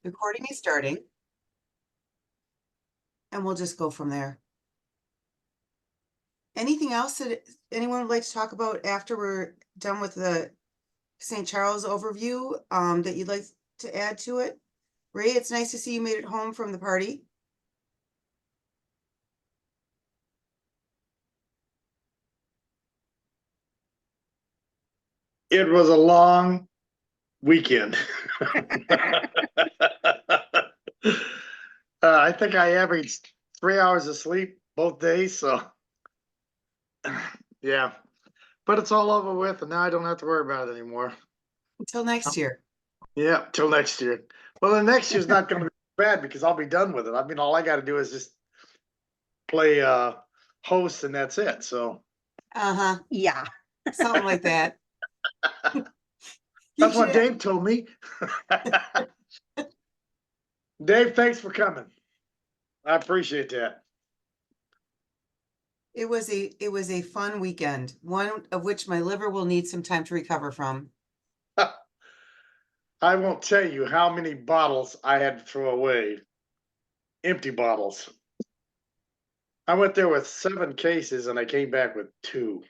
recording is starting. And we'll just go from there. Anything else that anyone would like to talk about after we're done with the St. Charles overview that you'd like to add to it? Ray, it's nice to see you made it home from the party. It was a long weekend. I think I averaged 3 hours of sleep both days, so yeah. But it's all over with, and now I don't have to worry about it anymore. Until next year. Yeah, till next year. Well, the next year's not going to be bad because I'll be done with it. I mean, all I got to do is just play host, and that's it. So Yeah. Something like that. that's what Dave told me. Dave, thanks for coming. I appreciate that. It was a fun weekend, one of which my liver will need some time to recover from. I won't tell you how many bottles I had to throw away. Empty bottles. I went there with 7 cases and I came back with 2.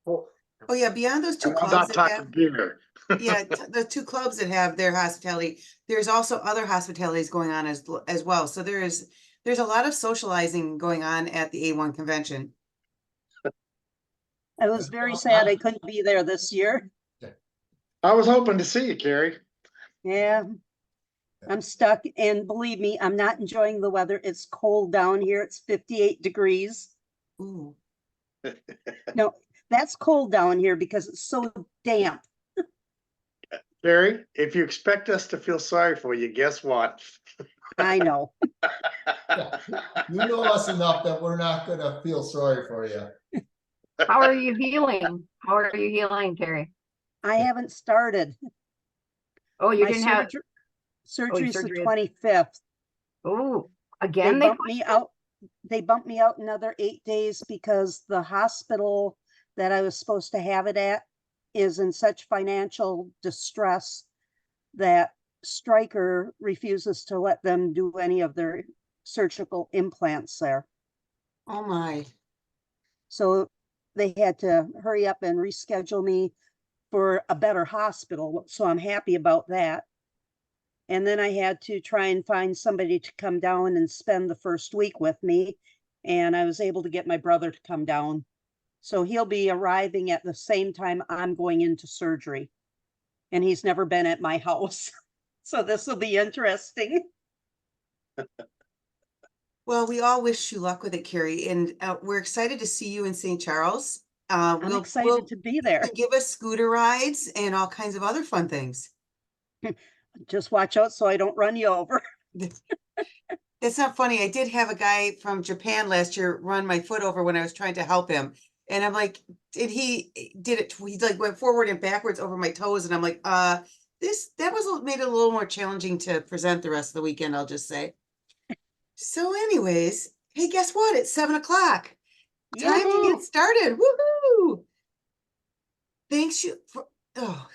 Oh yeah, beyond those 2 And I'm clubs not talking beer. yeah, the 2 clubs that have their hospitality, there's also other hospitalities going on as well. So there's a lot of socializing going on at the A1 convention. I was very sad I couldn't be there this year. I was hoping to see you, Carrie. Yeah, I'm stuck, and believe me, I'm not enjoying the weather. It's cold down here. It's 58 degrees. Ooh. No, that's cold down here because it's so damp. Carrie, if you expect us to feel sorry for you, guess what? I know. You know us enough that we're not going to feel sorry for you. How are you healing? How are you healing, Terry? I haven't started. Oh, you My didn't have surgery's surgery the 25th. Oh, again, They bumped me out. They bumped me out another 8 days because the hospital that I was supposed to have it at is in such financial distress that Stryker refuses to let them do any of their surgical implants there. Oh my. So they had to hurry up and reschedule me for a better hospital. So I'm happy about that. And then I had to try and find somebody to come down and spend the first week with me. And I was able to get my brother to come down. So he'll be arriving at the same time I'm going into surgery. And he's never been at my house. So this will be interesting. Well, we all wish you luck with it, Carrie, and we're excited to see you in St. Charles. I'm excited to be there. Give us scooter rides and all kinds of other fun things. Just watch out so I don't run you over. It's not funny. I did have a guy from Japan last year run my foot over when I was trying to help him. And I'm like, he like went forward and backwards over my toes. And I'm like, that made it a little more challenging to present the rest of the weekend, I'll just say. So anyways, hey, guess what? It's 7 o'clock. Time to get started. Woohoo!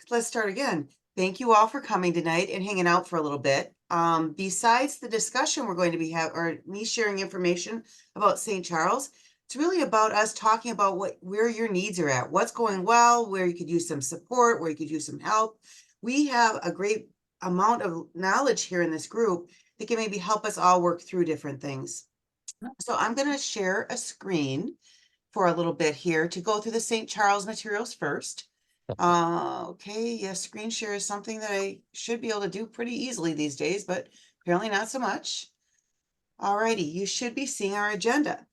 Let's start again. Thank you all for coming tonight and hanging out for a little bit. Besides the discussion we're going to be or me sharing information about St. Charles, it's really about us talking about where your needs are at, what's going well, where you could use some support, where you could use some help. We have a great amount of knowledge here in this group that can maybe help us all work through different things. So I'm going to share a screen for a little bit here to go through the St. Charles materials first. Okay, yes, screen share is something that I should be able to do pretty easily these days, but apparently not so much. Alrighty, you should be seeing our agenda.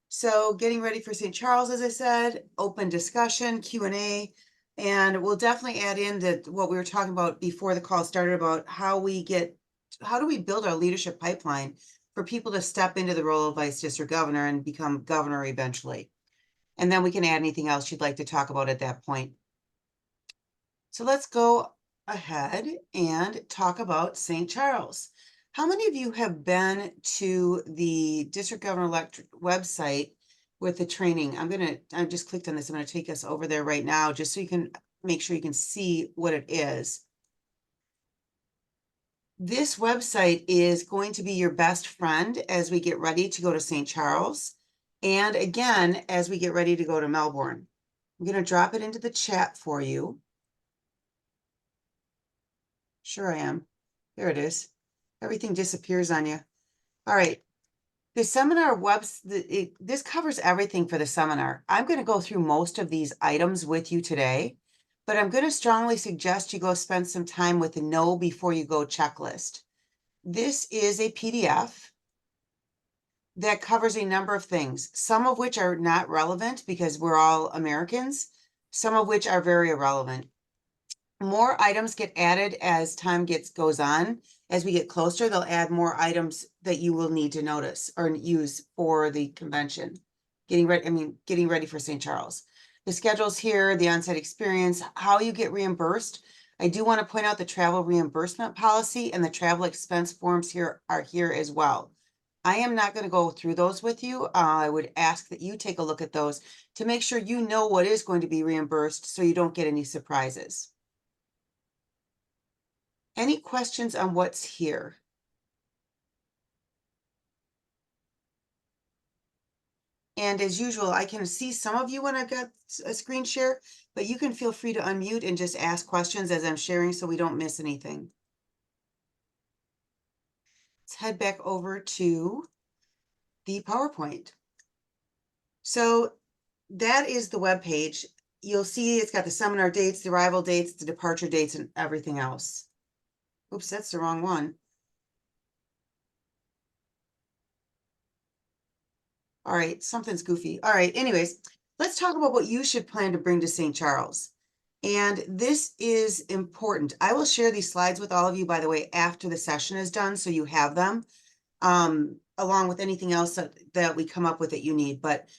So getting ready for St. Charles, as I said, open discussion, Q&A, and we'll definitely add in what we were talking about before the call started about how do we build our leadership pipeline for people to step into the role of vice district governor and become governor eventually. And then we can add anything else you'd like to talk about at that point. So let's go ahead and talk about St. Charles. How many of you have been to the district governor-elect website with the training? I just clicked on this. I'm going to take us over there right now just so you can make sure you can see what it is. This website is going to be your best friend as we get ready to go to St. Charles. And again, as we get ready to go to Melbourne. I'm going to drop it into the chat for you. Sure I am. There it is. Everything disappears on you. All right. The seminar this covers everything for the seminar. I'm going to go through most of these items with you today, but I'm going to strongly suggest you go spend some time with the know before you go checklist. This is a PDF that covers a number of things, some of which are not relevant because we're all Americans, some of which are very irrelevant. More items get added as time goes on. As we get closer, they'll add more items that you will need to notice or use for the convention. Getting ready for St. Charles. The schedule's here, the on-site experience, how you get reimbursed. I do want to point out the travel reimbursement policy and the travel expense forms here are here as well. I am not going to go through those with you. I would ask that you take a look at those to make sure you know what is going to be reimbursed so you don't get any surprises. Any questions on what's here? And as usual, I can see some of you when I've got a screen share, but you can feel free to unmute and just ask questions as I'm sharing so we don't miss anything. Let's head back over to the PowerPoint. So that is the web page. You'll see it's got the seminar dates, the arrival dates, the departure dates, and everything else. Oops, that's the wrong one. All right, something's goofy. All right, anyways, let's talk about what you should plan to bring to St. Charles. And this is important. I will share these slides with all of you, by the way, after the session is done, so you have them, along with anything else that we come up with that you need. But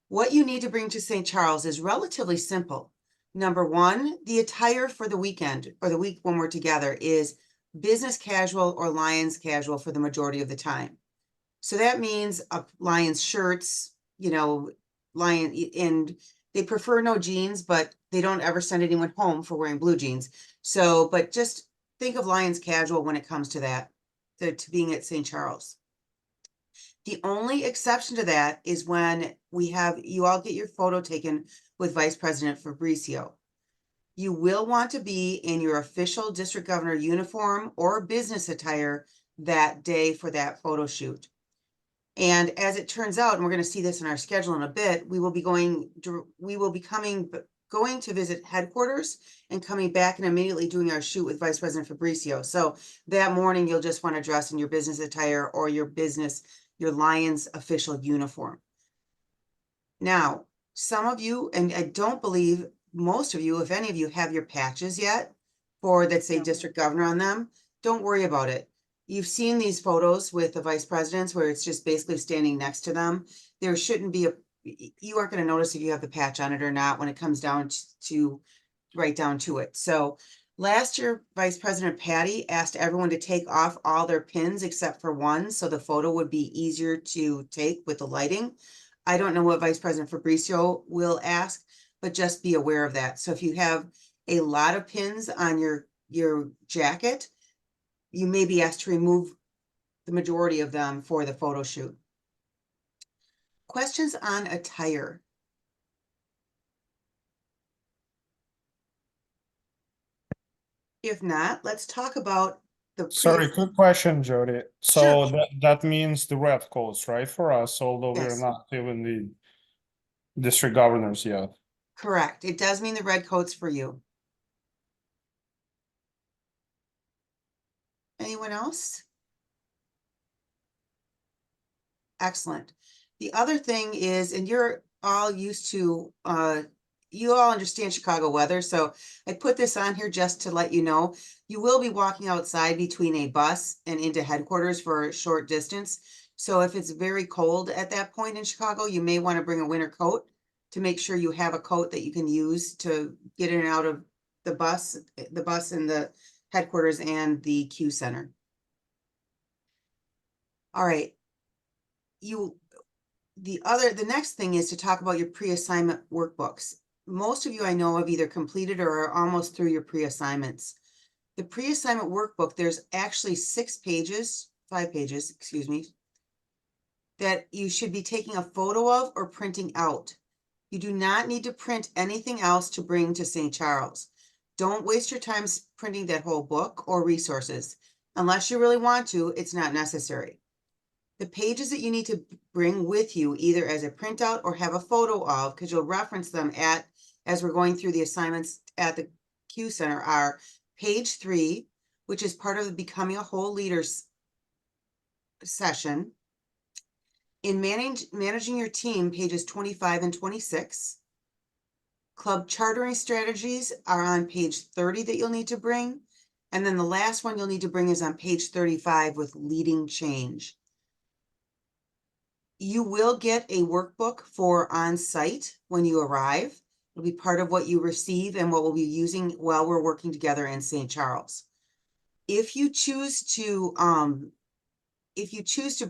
what you need to bring to St. Charles is relatively simple. Number one, the attire for the weekend or the week when we're together is business casual or Lions casual for the majority of the time. So that means Lions shirts, Lion, and they prefer no jeans, but they don't ever send anyone home for wearing blue jeans. So, but just think of Lions casual when it comes to that, to being at St. Charles. The only exception to that is when you all get your photo taken with Vice President Fabricio. You will want to be in your official district governor uniform or business attire that day for that photo shoot. And as it turns out, and we're going to see this in our schedule in a bit, we will be going to visit headquarters and coming back and immediately doing our shoot with Vice President Fabricio. So that morning, you'll just want to dress in your business attire or your Lions official uniform. Now, some of you, and I don't believe most of you, if any of you, have your patches yet that say district governor on them. Don't worry about it. You've seen these photos with the vice presidents where it's just basically standing next to them. There shouldn't be you aren't going to notice if you have the patch on it or not when it comes down to right down to it. So last year, Vice President Patty asked everyone to take off all their pins except for one, so the photo would be easier to take with the lighting. I don't know what Vice President Fabricio will ask, but just be aware of that. So if you have a lot of pins on your jacket, you may be asked to remove the majority of them for the photo shoot. Questions on attire? If not, let's talk about the Sorry, quick question, Jody. Sure. So that means the red coats, right, for us, although we're Yes. not even the district governors yet. Correct. It does mean the red coats for you. Anyone else? Excellent. The other thing is, and you're all used to, you all understand Chicago weather, so I put this on here just to let you know, you will be walking outside between a bus and into headquarters for a short distance. So if it's very cold at that point in Chicago, you may want to bring a winter coat to make sure you have a coat that you can use to get in and out of the bus and the headquarters and the Q Center. All right. The next thing is to talk about your pre-assignment workbooks. Most of you I know have either completed or are almost through your pre-assignments. The pre-assignment workbook, there's actually 5 pages, excuse me, that you should be taking a photo of or printing out. You do not need to print anything else to bring to St. Charles. Don't waste your time printing that whole book or resources. Unless you really want to, it's not necessary. The pages that you need to bring with you, either as a printout or have a photo of, because you'll reference them as we're going through the assignments at the Q Center, are page 3, which is part of the Becoming a Whole Leaders session. In managing your team, pages 25 and 26. Club chartering strategies are on page 30 that you'll need to bring. And then the last one you'll need to bring is on page 35 with leading change. You will get a workbook for on-site when you arrive. It'll be part of what you receive and what we'll be using while we're working together in St. Charles. If you choose to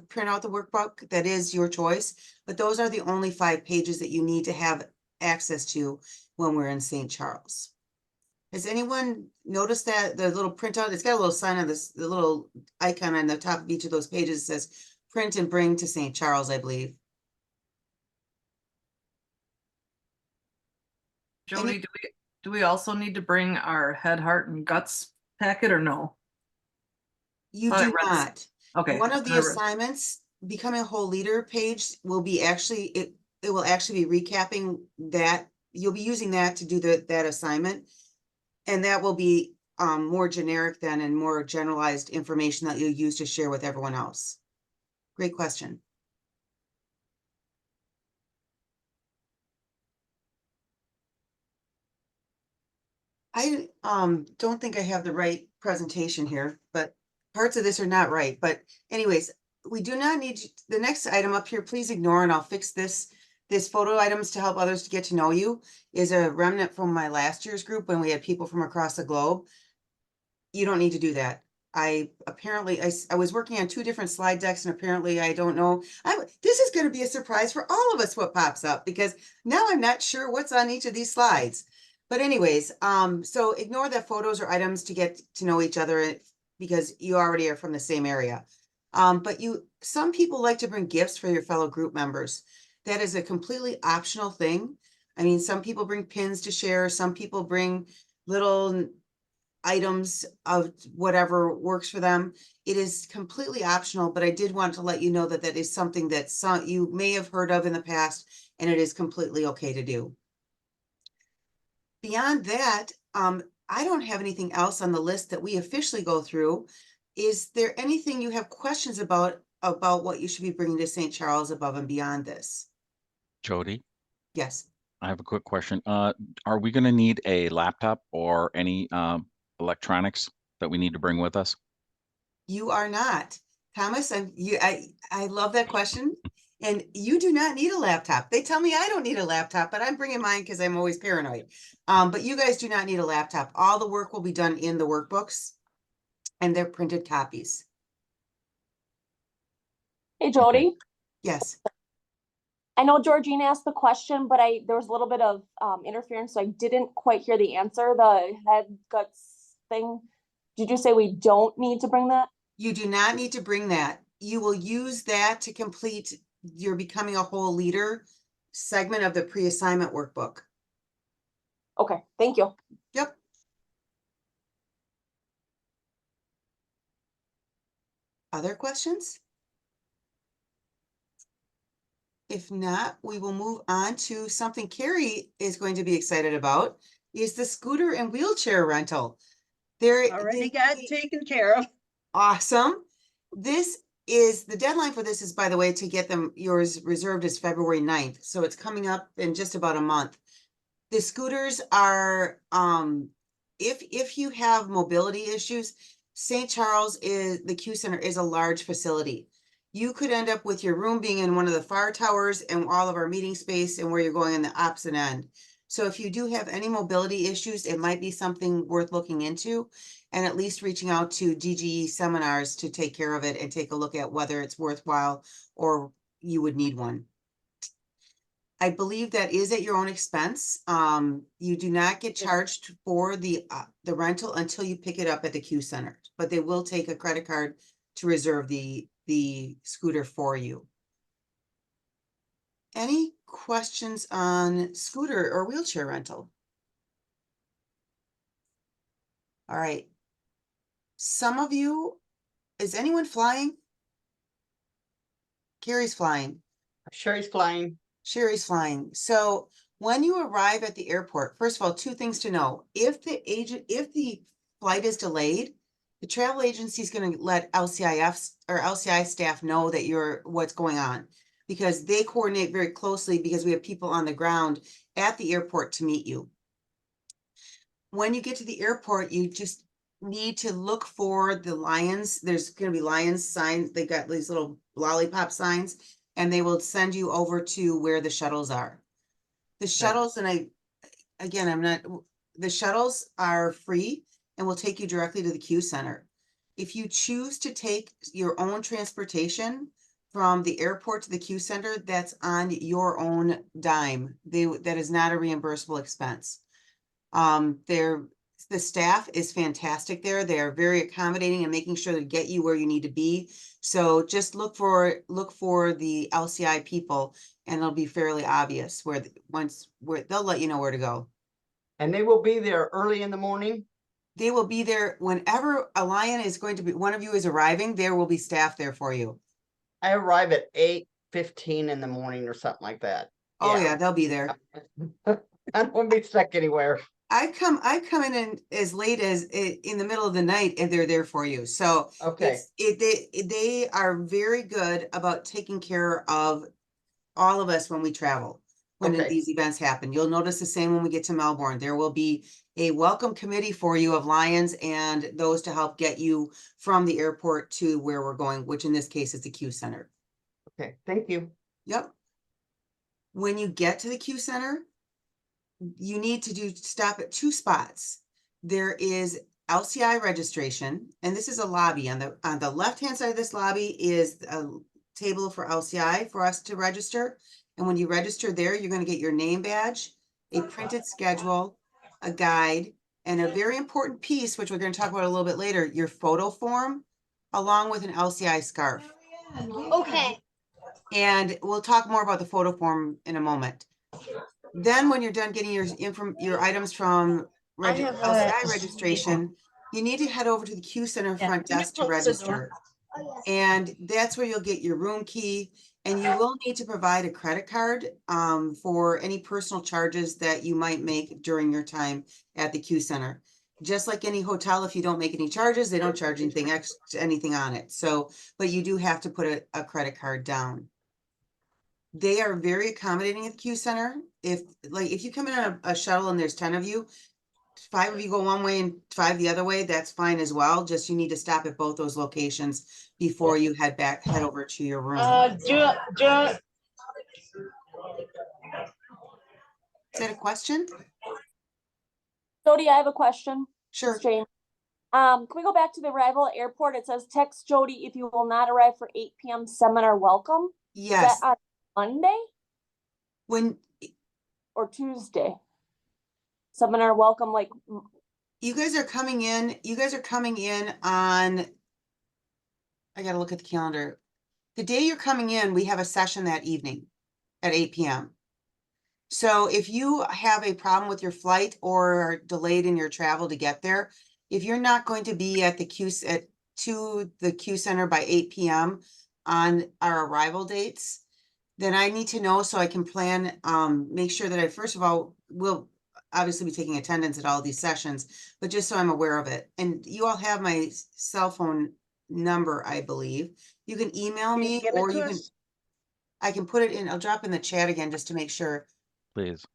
print out the workbook, that is your choice, but those are the only 5 pages that you need to have access to when we're in St. Charles. Has anyone noticed that the little printout, it's got a little sign on this, the little icon on the top of each of those pages says print and bring to St. Charles, I believe. Jody, do we also need to bring our head, heart, and guts packet or no? You Thought I do read this- not. Okay. One of the I read- assignments, Becoming a Whole Leader page, will be actually, it will actually be recapping that. You'll be using that to do that assignment. And that will be more generic then and more generalized information that you'll use to share with everyone else. Great question. I don't think I have the right presentation here, but parts of this are not right. But anyways, we do not need the next item up here. Please ignore, and I'll fix this. This photo items to help others to get to know you is a remnant from my last year's group when we had people from across the globe. You don't need to do that. I was working on 2 different slide decks, and apparently I don't know. This is going to be a surprise for all of us what pops up, because now I'm not sure what's on each of these slides. But anyways, so ignore the photos or items to get to know each other, because you already are from the same area. But some people like to bring gifts for your fellow group members. That is a completely optional thing. I mean, some people bring pins to share. Some people bring little items of whatever works for them. It is completely optional, but I did want to let you know that that is something that you may have heard of in the past, and it is completely okay to do. Beyond that, I don't have anything else on the list that we officially go through. Is there anything you have questions about what you should be bringing to St. Charles above and beyond this? Jody, Yes. I have a quick question. Are we going to need a laptop or any electronics that we need to bring with us? You are not. Thomas, I love that question. And you do not need a laptop. They tell me I don't need a laptop, but I'm bringing mine because I'm always paranoid. But you guys do not need a laptop. All the work will be done in the workbooks, and they're printed copies. Hey, Jody. Yes. I know Georgine asked the question, but there was a little bit of interference, so I didn't quite hear the answer. The head guts thing. Did you say we don't need to bring that? You do not need to bring that. You will use that to complete your Becoming a Whole Leader segment of the pre-assignment workbook. Okay, thank you. Yep. Other questions? If not, we will move on to something Carrie is going to be excited about, is the scooter and wheelchair rental. Already got taken care of. Awesome. The deadline for this is, by the way, to get yours reserved is February 9th. So it's coming up in just about a month. The scooters are, if you have mobility issues, St. Charles the Q Center is a large facility. You could end up with your room being in one of the far towers and all of our meeting space and where you're going in the opposite end. So if you do have any mobility issues, it might be something worth looking into, and at least reaching out to DGE seminars to take care of it and take a look at whether it's worthwhile or you would need one. I believe that is at your own expense. You do not get charged for the rental until you pick it up at the Q Center, but they will take a credit card to reserve the scooter for you. Any questions on scooter or wheelchair rental? All right. Some of you, is anyone flying? Carrie's flying. Sherry's flying. Sherry's flying. So when you arrive at the airport, first of all, two things to know. If the flight is delayed, the travel agency is going to let LCIF or LCI staff know that what's going on, because they coordinate very closely, because we have people on the ground at the airport to meet you. When you get to the airport, you just need to look for the Lions. There's going to be Lions signs. They got these little lollipop signs, and they will send you over to where the shuttles are. The shuttles, and the shuttles are free and will take you directly to the Q Center. If you choose to take your own transportation from the airport to the Q Center, that's on your own dime. That is not a reimbursable expense. The staff is fantastic there. They are very accommodating and making sure to get you where you need to be. So just look for the LCI people, and it'll be fairly obvious where they'll let you know where to go. And they will be there early in the morning. They will be there whenever a Lion is going to be, one of you is arriving, there will be staff there for you. I arrive at 8:15 in the morning or something like that. Oh yeah, they'll be there. I don't want to be stuck anywhere. I come in as late as in the middle of the night, and they're there for you. So Okay. they are very good about taking care of all of us when we travel, when Okay. these events happen. You'll notice the same when we get to Melbourne. There will be a welcome committee for you of Lions and those to help get you from the airport to where we're going, which in this case is the Q Center. Okay, thank you. Yep. When you get to the Q Center, you need to stop at two spots. There is LCI registration, and this is a lobby. On the left-hand side of this lobby is a table for LCI for us to register. And when you register there, you're going to get your name badge, a printed schedule, a guide, and a very important piece, which we're going to talk about a little bit later, your photo form, along with an LCI scarf. Okay. And we'll talk more about the photo form in a moment. Then when you're done getting your items from LCI registration, you need to head over to the Q Center front desk to register. And that's where you'll get your room key, and you will need to provide a credit card for any personal charges that you might make during your time at the Q Center. Just like any hotel, if you don't make any charges, they don't charge anything on it. So, but you do have to put a credit card down. They are very accommodating at the Q Center. If you come in on a shuttle and there's 10 of you, 5 of you go one way and 5 the other way, that's fine as well. Just you need to stop at both those locations before you head over to your room. Is that a question? Jody, I have a question. Sure. Jane. Can we go back to the arrival at airport? It says text Jody if you will not arrive for 8 p.m. seminar welcome. Yes. Is that on Monday When or Tuesday? Seminar welcome, like you guys are coming in on, I gotta look at the calendar. The day you're coming in, we have a session that evening at 8 p.m. So if you have a problem with your flight or are delayed in your travel to get there, if you're not going to be at the Q Center by 8 p.m. on our arrival dates, then I need to know so I can plan, make sure that I, first of all, will obviously be taking attendance at all these sessions, but just so I'm aware of it. And you all have my cell phone number, I believe. You can email me, or you can, I can put it in, I'll drop in the chat again just to make sure. Please.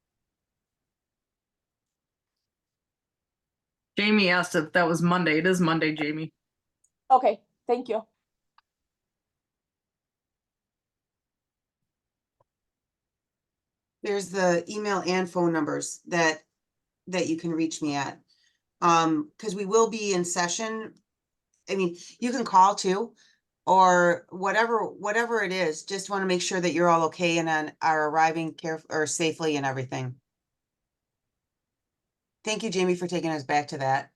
Jamie asked if that was Monday. It is Monday, Jamie. okay, thank you. There's the email and phone numbers that you can reach me at. Because we will be in session. I mean, you can call too. or whatever it is. Just want to make sure that you're all okay and are arriving or safely and everything. Thank you, Jamie, for taking us back to that.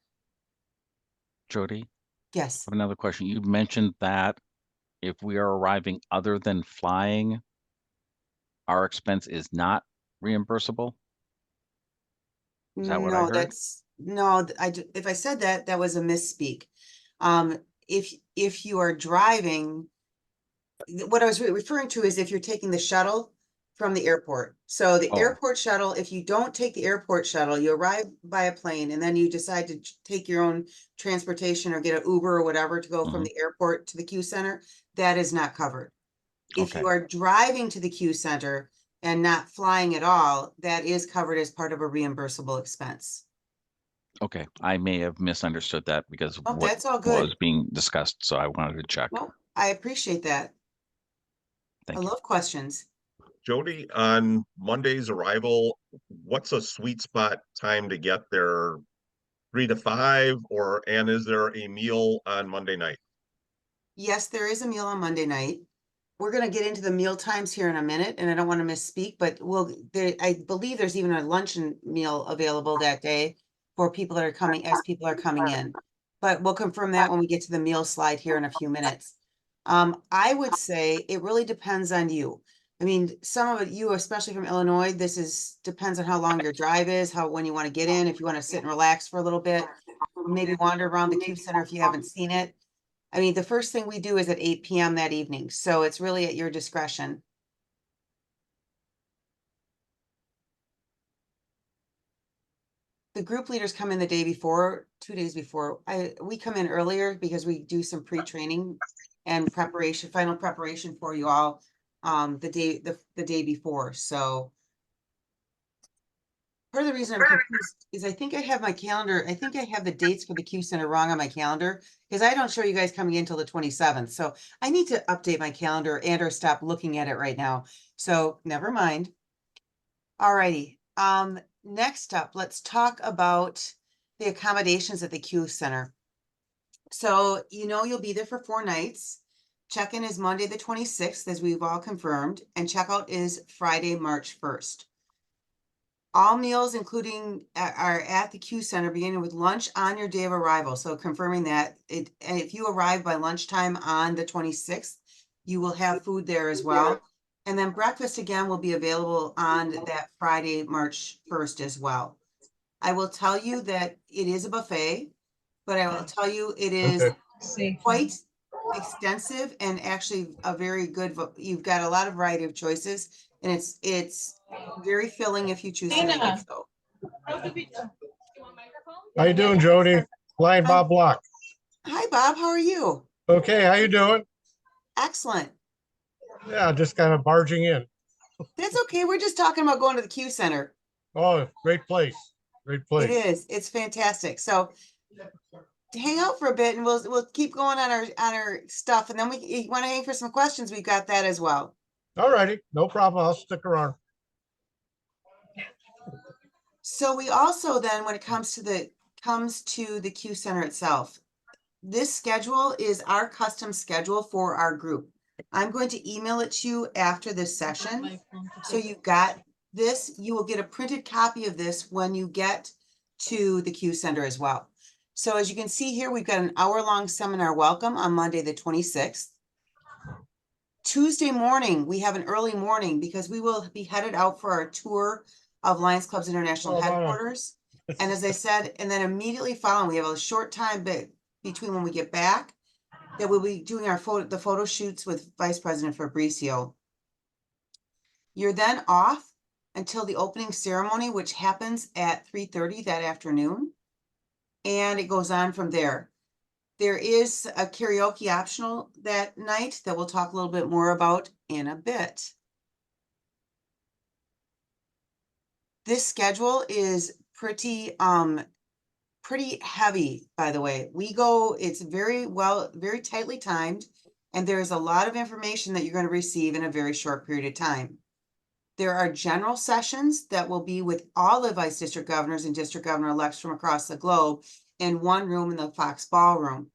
Jody, I Yes. have another question. You mentioned that if we are arriving other than flying, our expense is not reimbursable? Is that what I No, heard? no, if I said that, that was a misspeak. If you are driving, what I was referring to is if you're taking the shuttle from the airport. So the Oh. airport shuttle, if you don't take the airport shuttle, you arrive by a plane and then you decide to take your own transportation or get an Uber or whatever to go from Mhm. the airport to the Q Center, that is not covered. If Okay. you are driving to the Q Center and not flying at all, that is covered as part of a reimbursable expense. Okay, I may have misunderstood that because Oh, what that's all was good. being discussed, so I wanted to check. Well, I appreciate that. I Thank you. love questions. Jody, on Monday's arrival, what's a sweet spot time to get there? 3 to 5, and is there a meal on Monday night? Yes, there is a meal on Monday night. We're gonna get into the meal times here in a minute, and I don't want to misspeak, but I believe there's even a luncheon meal available that day for people that are coming, as people are coming in. But we'll confirm that when we get to the meal slide here in a few minutes. I would say it really depends on you. I mean, some of you, especially from Illinois, depends on how long your drive is, when you want to get in, if you want to sit and relax for a little bit, maybe wander around the Q Center if you haven't seen it. I mean, the first thing we do is at 8 p.m. that evening, so it's really at your discretion. The group leaders come in the day before, 2 days before. We come in earlier because we do some pre-training and preparation, final preparation for you all the day before. So part of the reason I'm confused is I think I have my calendar. I think I have the dates for the Q Center wrong on my calendar because I don't show you guys coming in until the 27th. So I need to update my calendar and or stop looking at it right now. So never mind. All righty. Next up, let's talk about the accommodations at the Q Center. So you'll be there for 4 nights. Check-in is Monday the 26th, as we've all confirmed, and checkout is Friday, March 1st. All meals, including are at the Q Center, beginning with lunch on your day of arrival. So confirming that if you arrive by lunchtime on the 26th, you will have food there as well. And then breakfast again will be available on that Friday, March 1st as well. I will tell you that it is a buffet, but I will tell you it is quite extensive and actually a very good, you've got a lot of variety of choices, and it's very filling if you choose to make it so. How you doing, Jody? Flying Bob Block. Hi, Bob. How are you? Okay, how you doing? Excellent. Yeah, just kind of barging in. That's okay. We're just talking about going to the Q Center. Oh, great place. Great place. It is. It's fantastic. So hang out for a bit and we'll keep going on our stuff. And then you want to hang for some questions, we've got that as well. All righty, no problem. I'll stick around. So we also then, when it comes to the Q Center itself, this schedule is our custom schedule for our group. I'm going to email it to you after this session. So you got this, you will get a printed copy of this when you get to the Q Center as well. So as you can see here, we've got an hour-long seminar welcome on Monday, the 26th. Tuesday morning, we have an early morning because we will be headed out for our tour of Lions Club's International Headquarters. And as I said, and then immediately following, we have a short time between when we get back that we'll be doing the photo shoots with Vice President Fabricio. You're then off until the opening ceremony, which happens at 3:30 that afternoon. And it goes on from there. There is a karaoke optional that night that we'll talk a little bit more about in a bit. This schedule is pretty heavy, by the way. It's very tightly timed, and there's a lot of information that you're going to receive in a very short period of time. There are general sessions that will be with all the vice district governors and district governor-elects from across the globe in one room in the Fox Ballroom.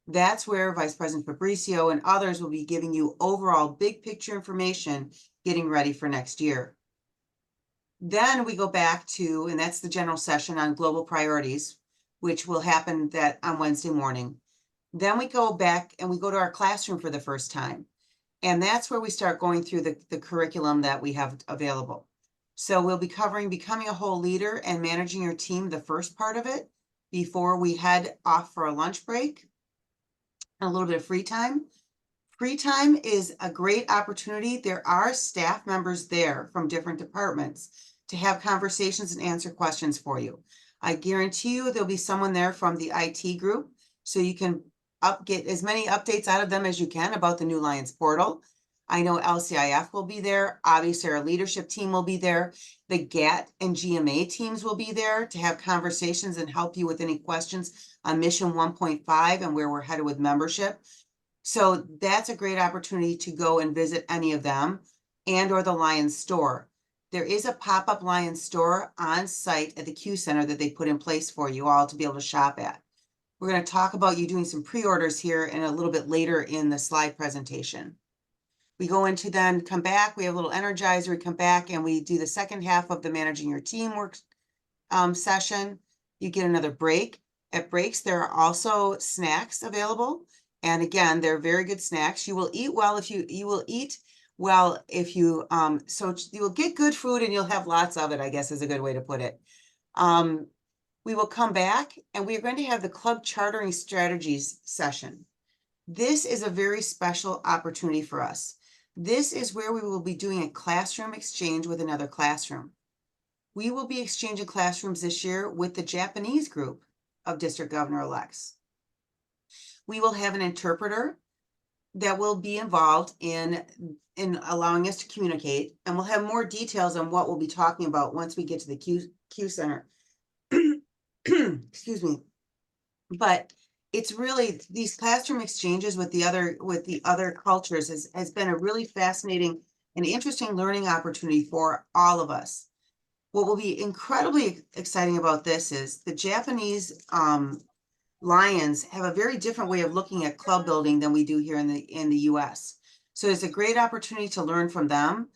That's where Vice President Fabricio and others will be giving you overall big picture information, getting ready for next year. Then we go back to, and that's the general session on global priorities, which will happen on Wednesday morning. Then we go back and we go to our classroom for the first time. And that's where we start going through the curriculum that we have available. So we'll be covering becoming a whole leader and managing your team, the first part of it, before we head off for a lunch break. A little bit of free time. Free time is a great opportunity. There are staff members there from different departments to have conversations and answer questions for you. I guarantee you there'll be someone there from the IT group, so you can get as many updates out of them as you can about the New Lions portal. I know LCIF will be there. Obviously, our leadership team will be there. The GAT and GMA teams will be there to have conversations and help you with any questions on Mission 1.5 and where we're headed with membership. So that's a great opportunity to go and visit any of them and or the Lions store. There is a pop-up Lions store on site at the Q Center that they put in place for you all to be able to shop at. We're going to talk about you doing some pre-orders here and a little bit later in the slide presentation. We go into then come back, we have a little energizer, we come back and we do the second half of the managing your teamwork session. You get another break. At breaks, there are also snacks available. And again, they're very good snacks. You will eat well if you will get good food and you'll have lots of it, I guess is a good way to put it. We will come back and we are going to have the club chartering strategies session. This is a very special opportunity for us. This is where we will be doing a classroom exchange with another classroom. We will be exchanging classrooms this year with the Japanese group of district governor-elects. We will have an interpreter that will be involved in allowing us to communicate, and we'll have more details on what we'll be talking about once we get to the Q Center. Excuse me. But it's really these classroom exchanges with the other cultures has been a really fascinating and interesting learning opportunity for all of us. What will be incredibly exciting about this is the Japanese Lions have a very different way of looking at club building than we do here in the US. So it's a great opportunity to learn from them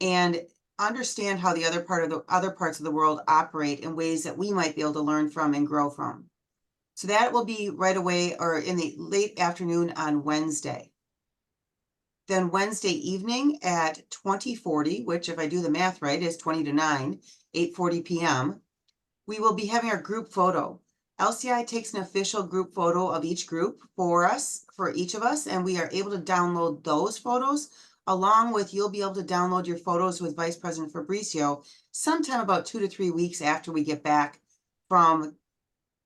and understand how the other parts of the world operate in ways that we might be able to learn from and grow from. So that will be right away or in the late afternoon on Wednesday. Then Wednesday evening at 20:40, which if I do the math right is 20 to 9, 8:40 p.m., we will be having our group photo. LCI takes an official group photo of each group for each of us, and we are able to download those photos along with you'll be able to download your photos with Vice President Fabricio sometime about 2 to 3 weeks after we get back from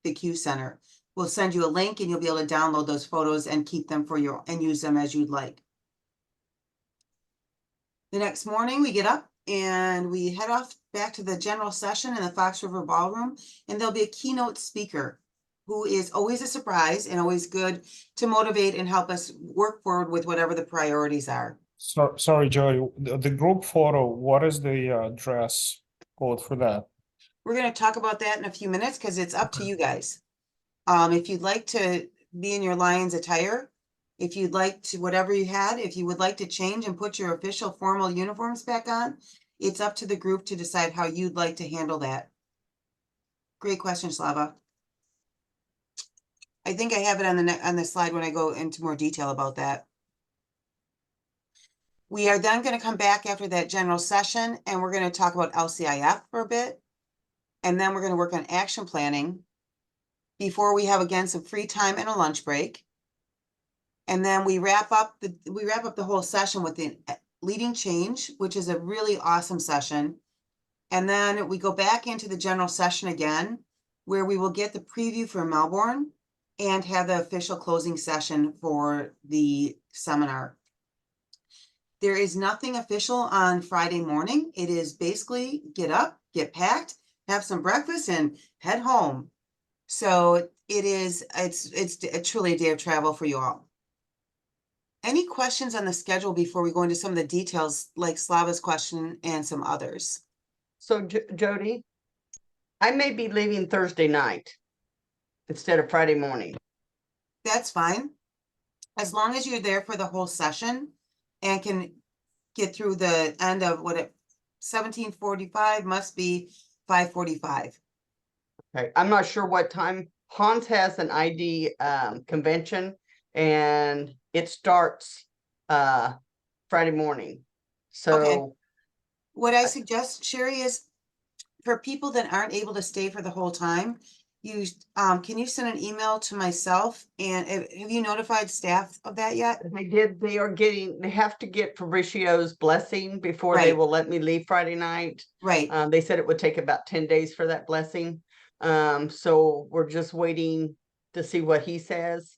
the Q Center. We'll send you a link and you'll be able to download those photos and keep them and use them as you'd like. The next morning we get up and we head off back to the general session in the Fox River Ballroom, and there'll be a keynote speaker who is always a surprise and always good to motivate and help us work forward with whatever the priorities are. So, sorry, Joey, the group photo, what is the dress code for that? We're going to talk about that in a few minutes because it's up to you guys. If you'd like to be in your Lions attire, if you'd like to, whatever you had, if you would like to change and put your official formal uniforms back on, it's up to the group to decide how you'd like to handle that. Great question, Slava. I think I have it on the slide when I go into more detail about that. We are then going to come back after that general session and we're going to talk about LCIF for a bit. And then we're going to work on action planning before we have again some free time and a lunch break. And then we wrap up the whole session with the leading change, which is a really awesome session. And then we go back into the general session again, where we will get the preview for Melbourne and have the official closing session for the seminar. There is nothing official on Friday morning. It is basically get up, get packed, have some breakfast and head home. So it's truly a day of travel for you all. Any questions on the schedule before we go into some of the details like Slava's question and some others? So Jody, I may be leaving Thursday night instead of Friday morning. that's fine. As long as you're there for the whole session and can get through the end of what it 17:45 must be 5:45. Okay, I'm not sure what time. Hans has an ID convention and it starts Friday morning. So What I suggest, Sherry, is for people that aren't able to stay for the whole time, you can you send an email to myself and have you notified staff of that yet? they did, they have to get Fabricio's blessing before they Right. will let me leave Friday night. Right. They said it would take about 10 days for that blessing. So we're just waiting to see what he says.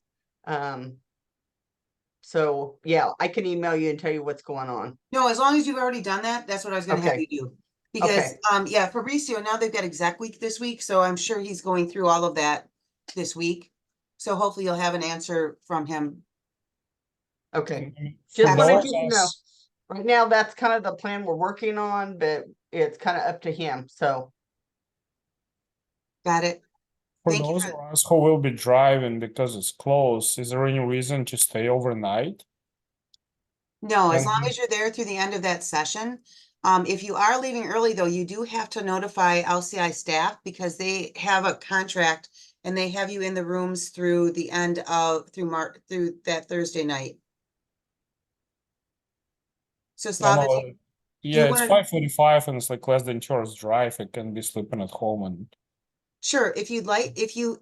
So yeah, I can email you and tell you what's going on. No, as long as you've already done that, that's what I was gonna have Okay. you do. Because, yeah, Fabricio, now they've got exec week this week, so I'm sure he's going through all of that this week. So hopefully you'll have an answer from him. Okay. For Just wanted those you to know. us- Right now, that's kind of the plan we're working on, but it's kind of up to him. So Got it? For Thank you those for- of us who will be driving because it's close, is there any reason to stay overnight? No, as long Um, as you're there through the end of that session. If you are leaving early, though, you do have to notify LCI staff because they have a contract and they have you in the rooms through the end of, through that Thursday night. So Slav, if you Yeah, it's wanna- 5:45 and it's like less than 2 hours drive. I can be sleeping at home and sure, if you'd like, if you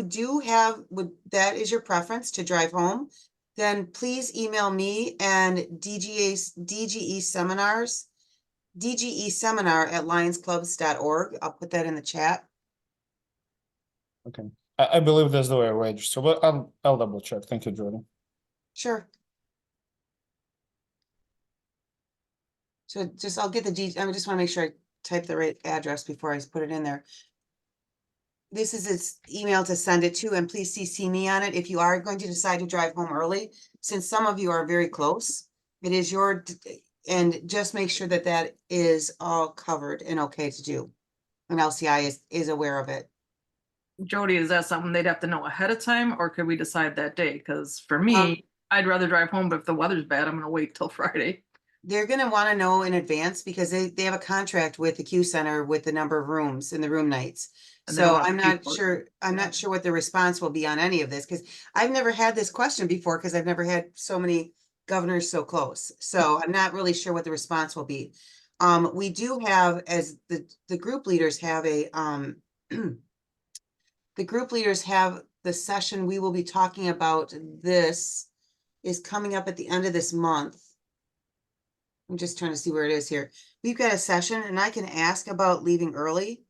do have, that is your preference to drive home, then please email me and DGE seminar@lionsclubs.org. I'll put that in the chat. okay. I believe that's the way I register, but I'll double check. Thank you, Jordan. Sure. So just, I'll get the I just want to make sure I type the right address before I put it in there. This is its email to send it to, and please CC me on it if you are going to decide to drive home early, since some of you are very close. It is and just make sure that that is all covered and okay to do. And LCI is aware of it. Jody, is that something they'd have to know ahead of time, or could we decide that day? Because for me, I'd rather drive home, but if the weather's bad, I'm gonna wait till Friday. They're gonna want to know in advance because they have a contract with the Q Center with the number of rooms and the room nights. And they don't So have I'm to pay not for it. sure, I'm not sure what the response will be on any of this, because I've never had this question before, because I've never had so many governors so close. So I'm not really sure what the response will be. We do have, as the group leaders have a, the group leaders have the session we will be talking about. This is coming up at the end of this month. I'm just trying to see where it is here. We've got a session and I can ask about leaving early.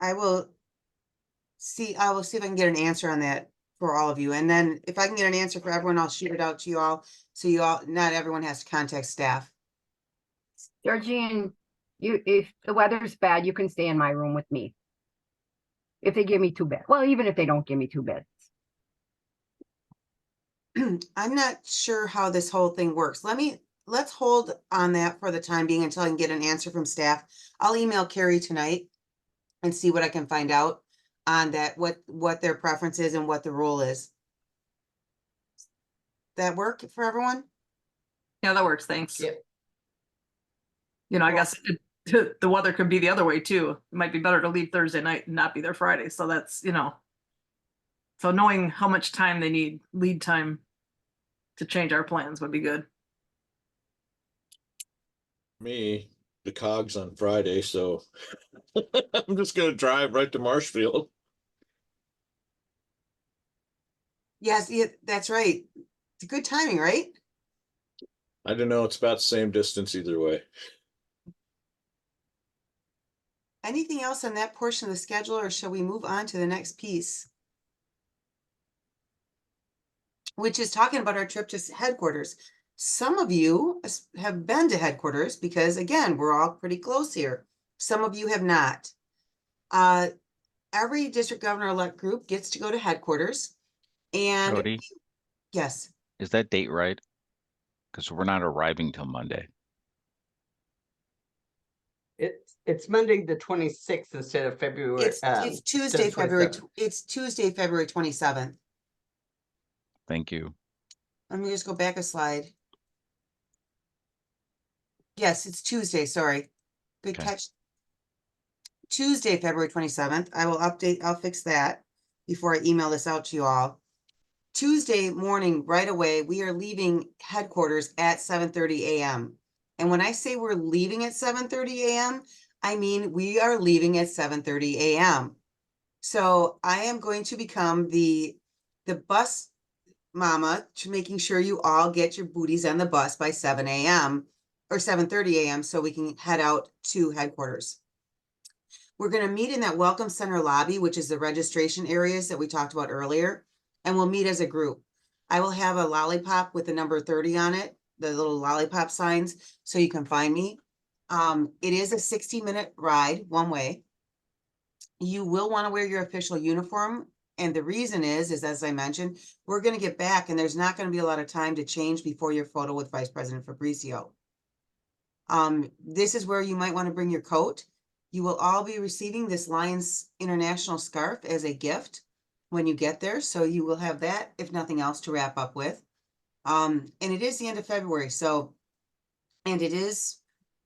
I will see if I can get an answer on that for all of you. And then if I can get an answer for everyone, I'll shoot it out to you all. So not everyone has to contact staff. Georgine, if the weather's bad, you can stay in my room with me. If they give me 2 beds. Well, even if they don't give me 2 beds. I'm not sure how this whole thing works. Let's hold on that for the time being until I can get an answer from staff. I'll email Carrie tonight and see what I can find out on that, what their preference is and what the rule is. That work for everyone? Yeah, that works, thanks. Yep. You know, I Well- guess the weather could be the other way too. It might be better to leave Thursday night and not be there Friday, so that's, so knowing how much time they need, lead time to change our plans would be good. Me, the cogs on Friday, so I'm just gonna drive right to Marshfield. Yes, yeah, that's right. It's good timing, right? I don't know, it's about the same distance either way. Anything else on that portion of the schedule, or shall we move on to the next piece? Which is talking about our trip to headquarters. Some of you have been to headquarters because, again, we're all pretty close here. Some of you have not. Every district governor-elect group gets to go to headquarters. And Jody, yes, is that date right? Because we're not arriving till Monday. It's Monday, the 26th instead of February. It's instead Tuesday, of February, 27th. it's Tuesday, February 27th. Thank you. Let me just go back a slide. Yes, it's Tuesday, sorry. Good Okay. catch. Tuesday, February 27th. I will update, I'll fix that before I email this out to you all. Tuesday morning, right away, we are leaving headquarters at 7:30 a.m. And when I say we're leaving at 7:30 a.m., I mean we are leaving at 7:30 a.m. So I am going to become the bus mama to making sure you all get your booties on the bus by 7 a.m. or 7:30 a.m. so we can head out to headquarters. We're going to meet in that Welcome Center lobby, which is the registration areas that we talked about earlier, and we'll meet as a group. I will have a lollipop with the number 30 on it, the little lollipop signs, so you can find me. It is a 60-minute ride, one way. You will want to wear your official uniform, and the reason is as I mentioned, we're going to get back, and there's not going to be a lot of time to change before your photo with Vice President Fabricio. This is where you might want to bring your coat. You will all be receiving this Lions International scarf as a gift when you get there. So you will have that, if nothing else, to wrap up with. And it is the end of February. So, and it is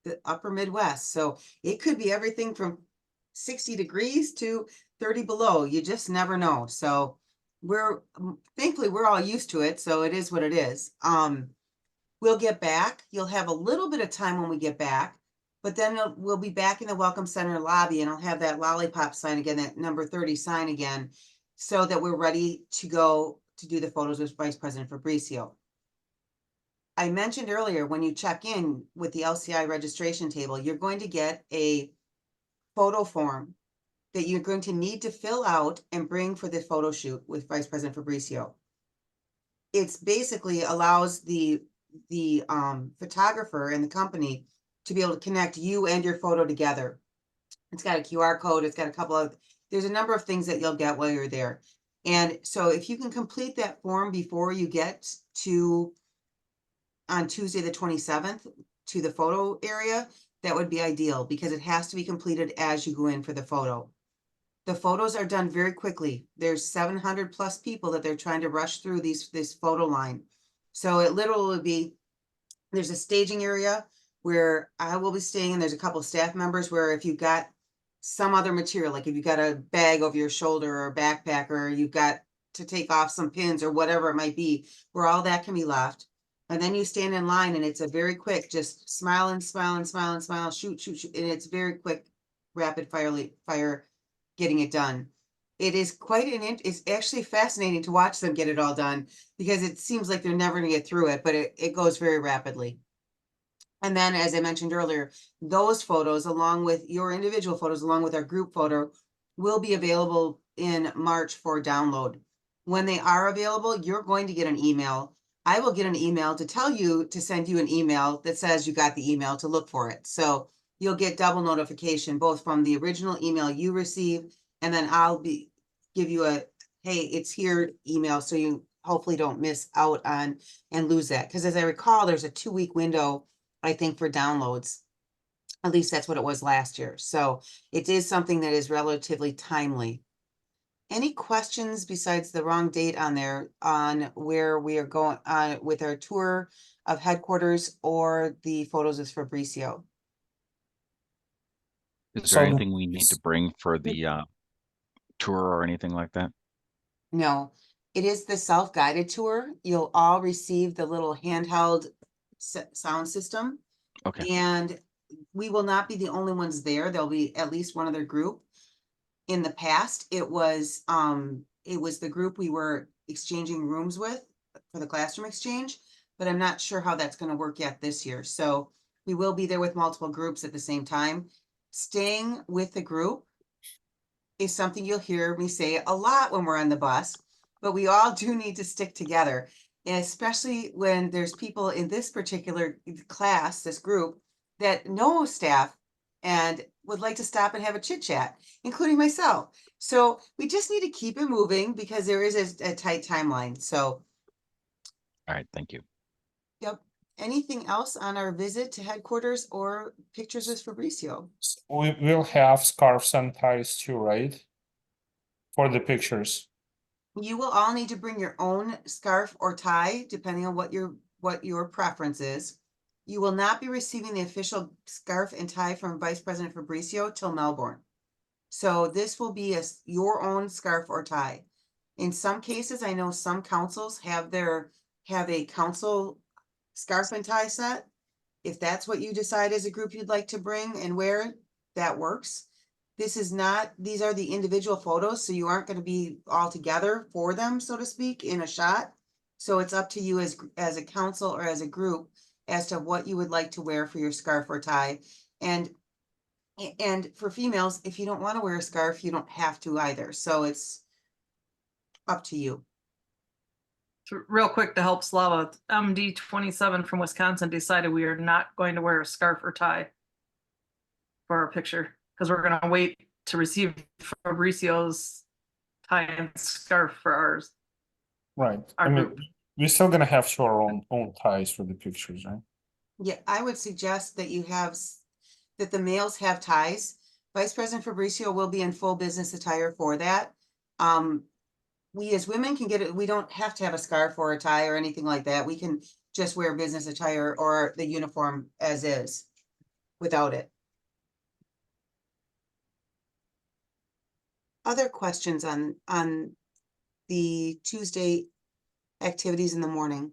the upper Midwest. So it could be everything from 60 degrees to 30 below. You just never know. So thankfully we're all used to it. So it is what it is. We'll get back. You'll have a little bit of time when we get back. But then we'll be back in the Welcome Center lobby, and I'll have that lollipop sign again, that number 30 sign again, so that we're ready to go to do the photos with Vice President Fabricio. I mentioned earlier, when you check in with the LCI registration table, you're going to get a photo form that you're going to need to fill out and bring for the photo shoot with Vice President Fabricio. It's basically allows the photographer and the company to be able to connect you and your photo together. It's got a QR code. It's got a couple of, there's a number of things that you'll get while you're there. And so if you can complete that form before you get to, on Tuesday, the 27th, to the photo area, that would be ideal, because it has to be completed as you go in for the photo. The photos are done very quickly. There's 700 plus people that they're trying to rush through this photo line. So it literally would be, there's a staging area where I will be staying, and there's a couple of staff members where if you've got some other material, like if you've got a bag over your shoulder or a backpack, or you've got to take off some pins or whatever it might be, where all that can be left. And then you stand in line, and it's a very quick, just smile and smile and smile and smile, shoot, shoot, shoot. And it's very quick, rapid fire getting it done. It is quite it's actually fascinating to watch them get it all done, because it seems like they're never gonna get through it, but it goes very rapidly. And then, as I mentioned earlier, those photos, along with your individual photos, along with our group photo, will be available in March for download. When they are available, you're going to get an email. I will get an email to tell you to send you an email that says you got the email to look for it. So you'll get double notification, both from the original email you receive, and then I'll give you a, hey, it's here email, so you hopefully don't miss out on and lose that. Because as I recall, there's a 2-week window, I think, for downloads. At least that's what it was last year. So it is something that is relatively timely. Any questions besides the wrong date on there on where we are going with our tour of headquarters or the photos with Fabricio? Is there So anything we need to bring for the tour or anything like that? No, it is the self-guided tour. You'll all receive the little handheld sound system. Okay. And we will not be the only ones there. There'll be at least one other group. In the past, it was the group we were exchanging rooms with for the classroom exchange, but I'm not sure how that's going to work yet this year. So we will be there with multiple groups at the same time. Staying with the group is something you'll hear me say a lot when we're on the bus, but we all do need to stick together, especially when there's people in this particular class, this group, that know staff and would like to stop and have a chit chat, including myself. So we just need to keep it moving, because there is a tight timeline. So, All right, thank you. yep. anything else on our visit to headquarters or pictures with Fabricio? We will have scarves and ties too, right? For the pictures. You will all need to bring your own scarf or tie, depending on what your preference is. You will not be receiving the official scarf and tie from Vice President Fabricio till Melbourne. So this will be your own scarf or tie. In some cases, I know some councils have a council scarf and tie set. If that's what you decide as a group you'd like to bring and wear, that works. This is not, these are the individual photos, so you aren't going to be all together for them, so to speak, in a shot. So it's up to you as a council or as a group as to what you would like to wear for your scarf or tie. And for females, if you don't want to wear a scarf, you don't have to either. So it's up to you. So real quick to help Slava, MD 27 from Wisconsin decided we are not going to wear a scarf or tie for our picture because we're going to wait to receive Fabricio's tie and scarf for ours. Right. Our I mean, group. we're still gonna have to our own ties for the pictures, right? Yeah, I would suggest that that the males have ties. Vice President Fabricio will be in full business attire for that. We as women can get it. We don't have to have a scarf or a tie or anything like that. We can just wear business attire or the uniform as is without it. Other questions on the Tuesday activities in the morning?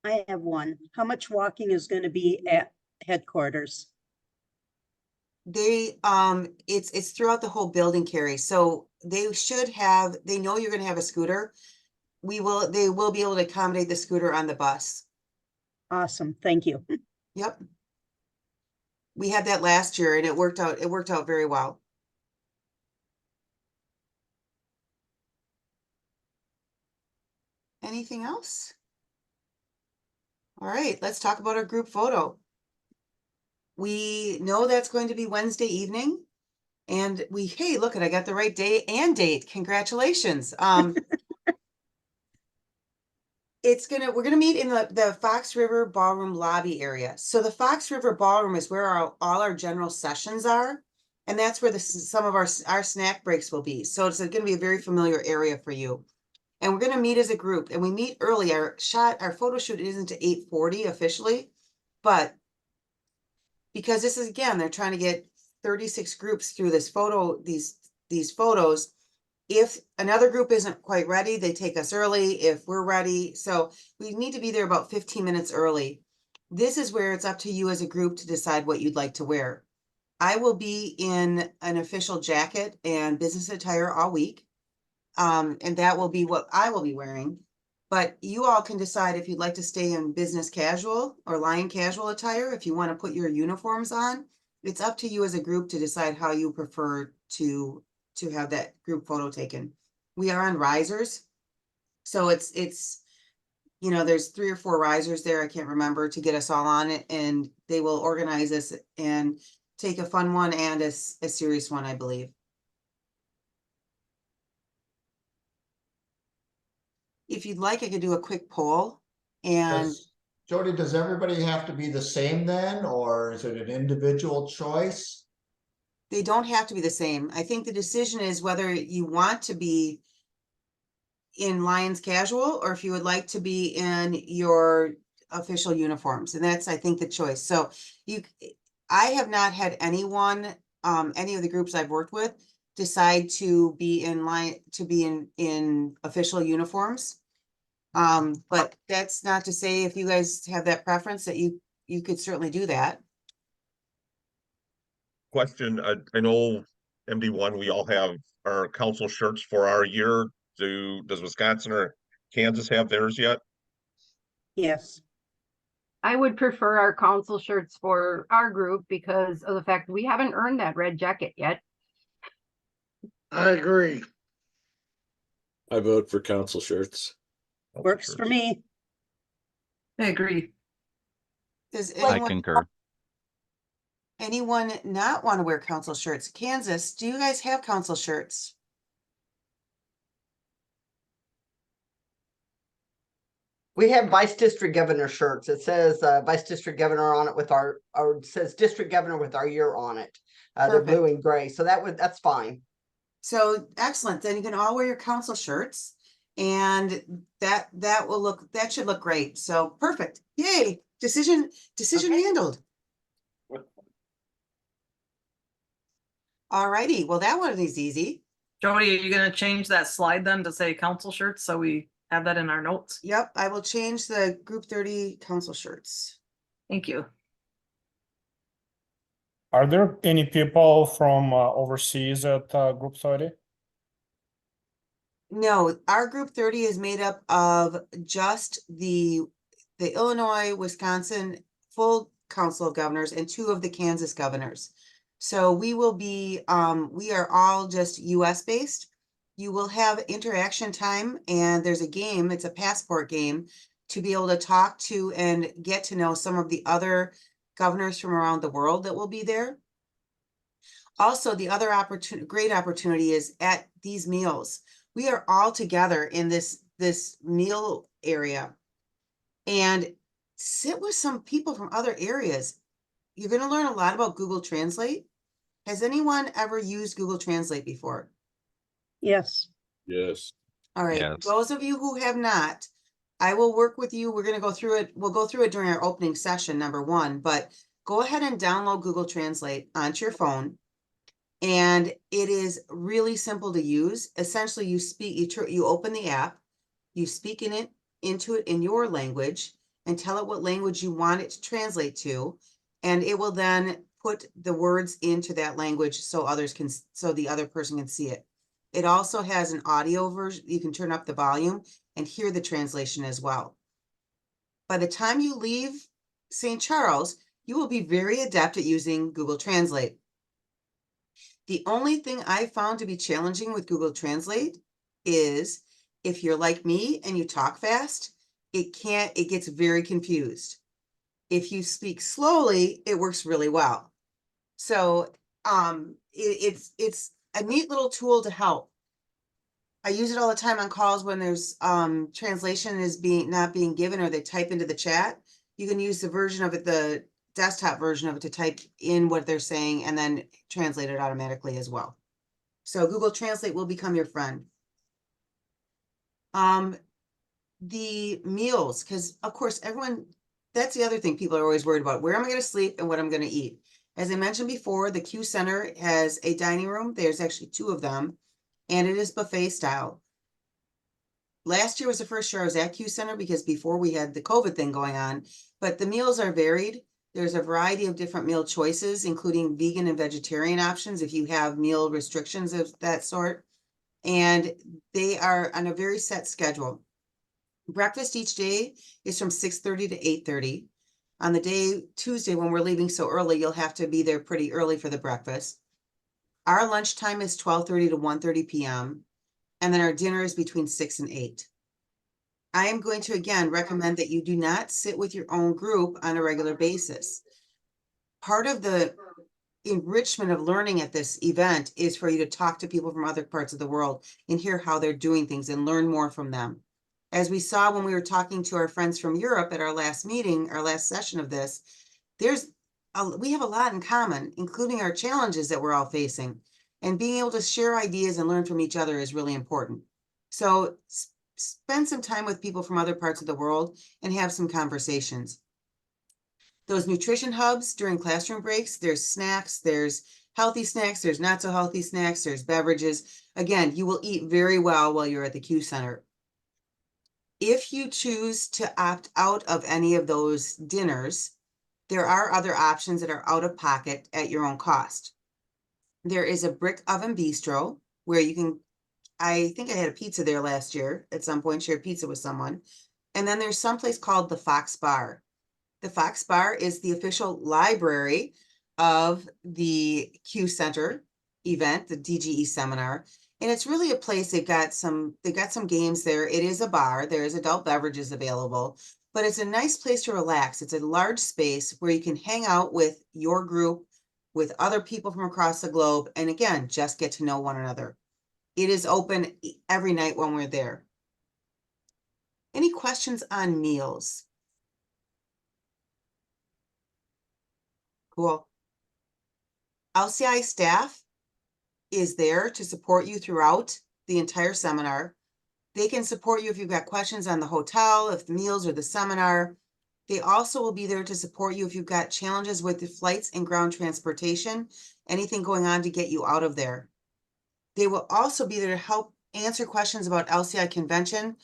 I have one. How much walking is going to be at headquarters? It's throughout the whole building, Carrie. So they know you're gonna have a scooter. They will be able to accommodate the scooter on the bus. Awesome. Thank you. Yep. We had that last year and it worked out very well. Anything else? All right, let's talk about our group photo. We know that's going to be Wednesday evening. And hey, look, I got the right day and date. Congratulations. We're gonna meet in the Fox River Ballroom lobby area. So the Fox River Ballroom is where all our general sessions are. And that's where some of our snack breaks will be. So it's gonna be a very familiar area for you. And we're gonna meet as a group and we meet early. Our photo shoot isn't to 8:40 officially, but because this is, again, they're trying to get 36 groups through these photos. If another group isn't quite ready, they take us early if we're ready. So we need to be there about 15 minutes early. This is where it's up to you as a group to decide what you'd like to wear. I will be in an official jacket and business attire all week. And that will be what I will be wearing. But you all can decide if you'd like to stay in business casual or lion casual attire. If you want to put your uniforms on, it's up to you as a group to decide how you prefer to have that group photo taken. We are on risers. So it's, there's 3 or 4 risers there. I can't remember, to get us all on it, and they will organize us and take a fun one and a serious one, I believe. If you'd like, I could do a quick poll. And Jody, does everybody have to be the same then, or is it an individual choice? they don't have to be the same. I think the decision is whether you want to be in Lions casual or if you would like to be in your official uniforms. And that's, I think, the choice. So I have not had anyone, any of the groups I've worked with, decide to be in official uniforms. But that's not to say, if you guys have that preference, that you could certainly do that. Question, I know MD1, we all have our council shirts for our year. Does Wisconsin or Kansas have theirs yet? Yes. I would prefer our council shirts for our group because of the fact we haven't earned that red jacket yet. I agree. I vote for council shirts. Works for me. I agree. Does I anyone concur. not want to wear council shirts? Kansas, do you guys have council shirts? We have vice district governor shirts. It says vice district governor on it with or it says district governor with our year on it. They're blue and gray, so that's fine. So excellent. Then you can all wear your council shirts, and that should look great. So perfect. Yay. Decision Okay. handled. All righty. Well, that one is easy. Jody, are you gonna change that slide then to say council shirts so we have that in our notes? Yep, I will change the group 30 council shirts. Thank you. Are there any people from overseas at Group 30? No, our group 30 is made up of just the Illinois, Wisconsin full council of governors and 2 of the Kansas governors. So we will be, we are all just US based. You will have interaction time, and there's a game, it's a passport game, to be able to talk to and get to know some of the other governors from around the world that will be there. Also, the other great opportunity is at these meals. We are all together in this meal area, and sit with some people from other areas. You're going to learn a lot about Google Translate. Has anyone ever used Google Translate before? Yes. Yes. All right, Yes. those of you who have not, I will work with you. We're going to go through it. We'll go through it during our opening session, number 1, but go ahead and download Google Translate onto your phone. And it is really simple to use. Essentially, you open the app, you speak into it in your language, and tell it what language you want it to translate to, and it will then put the words into that language so the other person can see it. It also has an audio version. You can turn up the volume and hear the translation as well. By the time you leave St. Charles, you will be very adept at using Google Translate. The only thing I found to be challenging with Google Translate is if you're like me and you talk fast, it gets very confused. If you speak slowly, it works really well. So it's a neat little tool to help. I use it all the time on calls when there's translation is not being given, or they type into the chat. You can use the version of it, the desktop version of it, to type in what they're saying and then translate it automatically as well. So Google Translate will become your friend. The meals, because of course that's the other thing people are always worried about. Where am I going to sleep and what I'm going to eat? As I mentioned before, the Q Center has a dining room. There's actually 2 of them, and it is buffet style. Last year was the first year I was at Q Center because before we had the COVID thing going on, but the meals are varied. There's a variety of different meal choices, including vegan and vegetarian options if you have meal restrictions of that sort. And they are on a very set schedule. Breakfast each day is from 6:30 to 8:30. On the day Tuesday, when we're leaving so early, you'll have to be there pretty early for the breakfast. Our lunchtime is 12:30 to 1:30 p.m. And then our dinner is between 6 and 8. I am going to again recommend that you do not sit with your own group on a regular basis. Part of the enrichment of learning at this event is for you to talk to people from other parts of the world and hear how they're doing things and learn more from them. As we saw when we were talking to our friends from Europe at our last meeting, our last session of this, we have a lot in common, including our challenges that we're all facing. And being able to share ideas and learn from each other is really important. So spend some time with people from other parts of the world and have some conversations. Those nutrition hubs during classroom breaks, there's snacks, there's healthy snacks, there's not so healthy snacks, there's beverages. Again, you will eat very well while you're at the Q Center. If you choose to opt out of any of those dinners, there are other options that are out of pocket at your own cost. There is a brick oven bistro where you can, I think I had a pizza there last year at some point, shared pizza with someone. And then there's someplace called the Fox Bar. The Fox Bar is the official library of the Q Center event, the DGE seminar. And it's really a place, they've got some games there. It is a bar, there's adult beverages available, but it's a nice place to relax. It's a large space where you can hang out with your group, with other people from across the globe, and again, just get to know one another. It is open every night when we're there. Any questions on meals? Cool. LCI staff is there to support you throughout the entire seminar. They can support you if you've got questions on the hotel, if the meals or the seminar. They also will be there to support you if you've got challenges with the flights and ground transportation, anything going on to get you out of there. They will also be there to help answer questions about LCI convention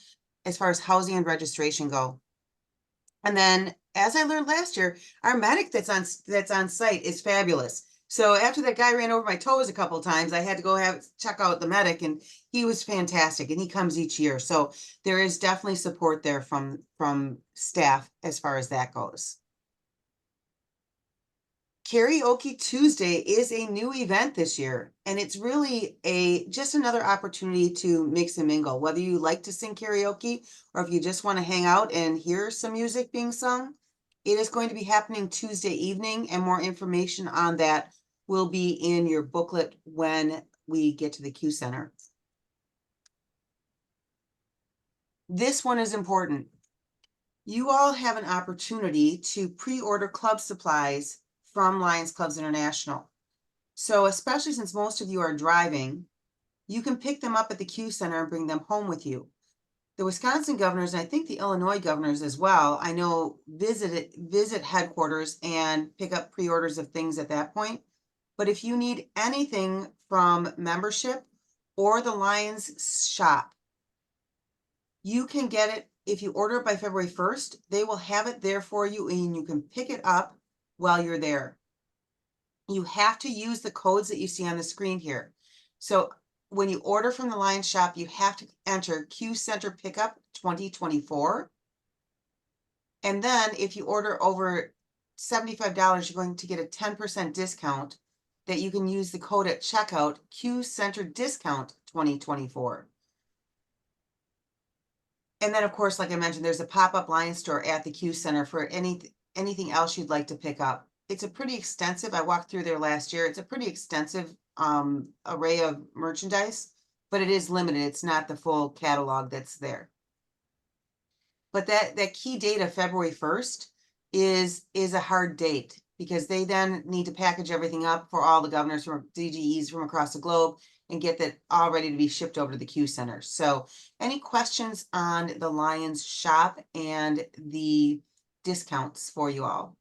as far as housing and registration go. And then, as I learned last year, our medic that's on site is fabulous. So after that guy ran over my toes a couple of times, I had to go check out the medic, and he was fantastic. And he comes each year, so there is definitely support there from staff as far as that goes. Karaoke Tuesday is a new event this year, and it's really just another opportunity to mix and mingle. Whether you like to sing karaoke or if you just want to hang out and hear some music being sung, it is going to be happening Tuesday evening, and more information on that will be in your booklet when we get to the Q Center. This one is important. You all have an opportunity to pre-order club supplies from Lions Clubs International. So especially since most of you are driving, you can pick them up at the Q Center and bring them home with you. The Wisconsin governors, and I think the Illinois governors as well, I know visit headquarters and pick up pre-orders of things at that point. But if you need anything from membership or the Lions shop, you can get it. If you order it by February 1st, they will have it there for you, and you can pick it up while you're there. You have to use the codes that you see on the screen here. So when you order from the Lions shop, you have to enter Q Center Pickup 2024. And then if you order over $75, you're going to get a 10% discount that you can use the code at checkout, Q Center Discount 2024. And then, of course, like I mentioned, there's a pop-up Lions store at the Q Center for anything else you'd like to pick up. It's a pretty extensive, I walked through there last year. It's a pretty extensive array of merchandise, but it is limited. It's not the full catalog that's there. But that key date of February 1st is a hard date, because they then need to package everything up for all the governors from DGEs from across the globe and get that all ready to be shipped over to the Q Center. So any questions on the Lions shop and the discounts for you all?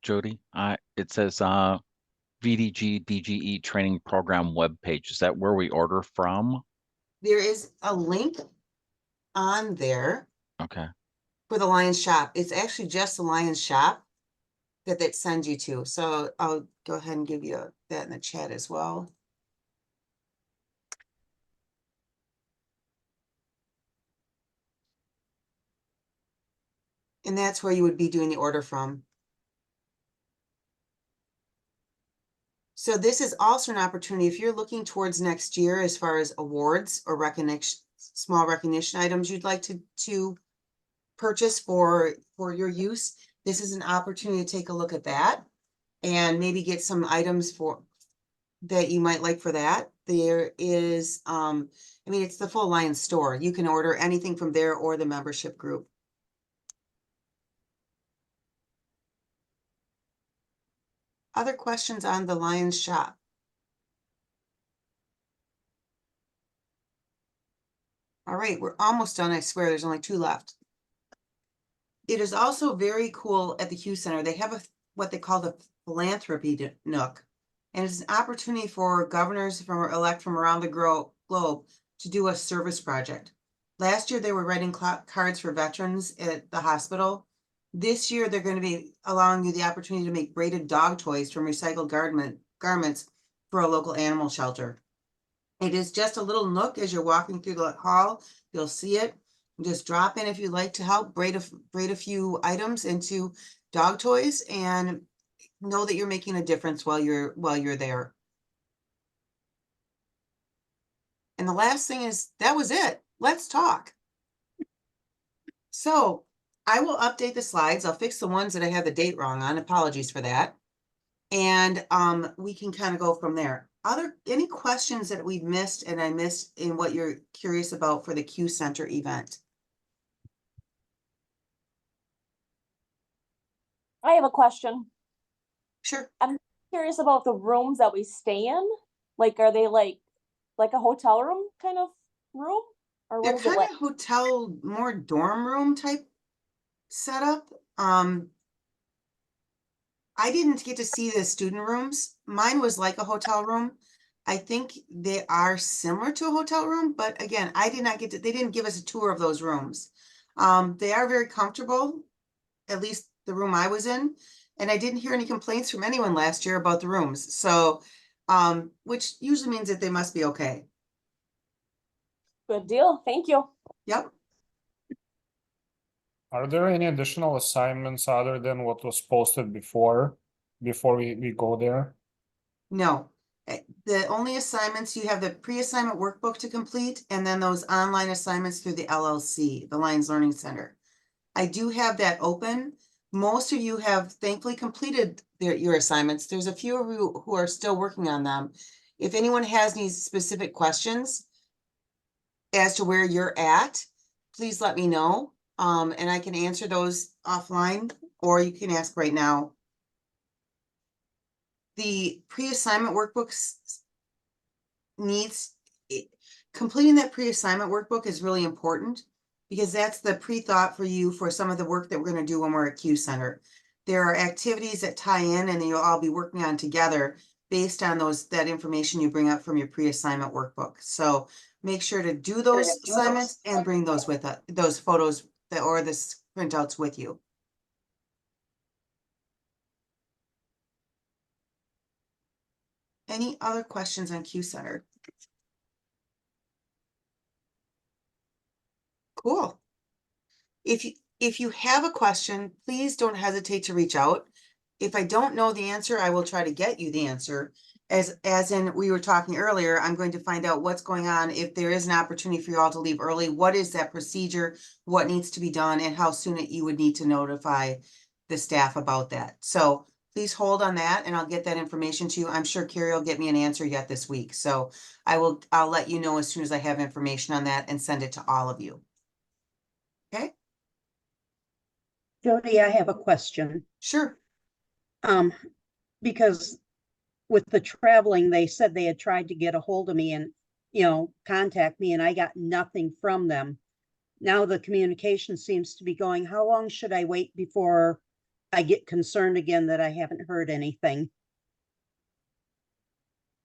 Jody, it says VDG DGE training program webpage. Is that where we order from? There is a link on there Okay. for the Lions shop. It's actually just the Lions shop that sends you to. So I'll go ahead and give you that in the chat as well. And that's where you would be doing the order from. So this is also an opportunity if you're looking towards next year as far as awards or recognition, small recognition items you'd like to purchase for your use. This is an opportunity to take a look at that and maybe get some items for that you might like for that. There is, I mean, it's the full Lions store. You can order anything from there or the membership group. Other questions on the Lions shop? All right, we're almost done. I swear there's only 2 left. It is also very cool at the Q Center. They have what they call the philanthropy nook. And it's an opportunity for governors from around the globe to do a service project. Last year, they were writing cards for veterans at the hospital. This year, they're going to be allowing you the opportunity to make braided dog toys from recycled garments for a local animal shelter. It is just a little nook as you're walking through the hall. You'll see it. Just drop in if you'd like to help braid a few items into dog toys, and know that you're making a difference while you're there. And the last thing is, that was it. Let's talk. So I will update the slides. I'll fix the ones that I have the date wrong on. Apologies for that. And we can kind of go from there. any questions that we've missed and I missed in what you're curious about for the Q Center event? I have a question. Sure. I'm curious about the rooms that we stay in. Like, are they like a hotel room kind of room? Or what They're is it kind like? of hotel, more dorm room type setup. I didn't get to see the student rooms. Mine was like a hotel room. I think they are similar to a hotel room, but again, I did not get to, they didn't give us a tour of those rooms. They are very comfortable, at least the room I was in, and I didn't hear any complaints from anyone last year about the rooms. So, which usually means that they must be okay. Good deal. Thank you. Yep. Are there any additional assignments other than what was posted before we go there? No. The only assignments, you have the pre-assignment workbook to complete, and then those online assignments through the LLC, the Lions Learning Center. I do have that open. Most of you have thankfully completed your assignments. There's a few of you who are still working on them. If anyone has any specific questions as to where you're at, please let me know. And I can answer those offline, or you can ask right now. The pre-assignment workbooks completing that pre-assignment workbook is really important because that's the pre-thought for you for some of the work that we're going to do when we're at Q Center. There are activities that tie in and you'll all be working on together based on that information you bring up from your pre-assignment workbook. So make sure to do those assignments and bring those with those photos or the printouts with you. Any other questions on Q Center? Cool. If you have a question, please don't hesitate to reach out. If I don't know the answer, I will try to get you the answer. As in we were talking earlier, I'm going to find out what's going on. If there is an opportunity for you all to leave early, what is that procedure? What needs to be done and how soon you would need to notify the staff about that. So please hold on that and I'll get that information to you. I'm sure Carrie will get me an answer yet this week. So I'll let you know as soon as I have information on that and send it to all of you. Okay. Jody, I have a question. Sure. Because with the traveling, they said they had tried to get a hold of me and, contact me, and I got nothing from them. Now the communication seems to be going. How long should I wait before I get concerned again that I haven't heard anything?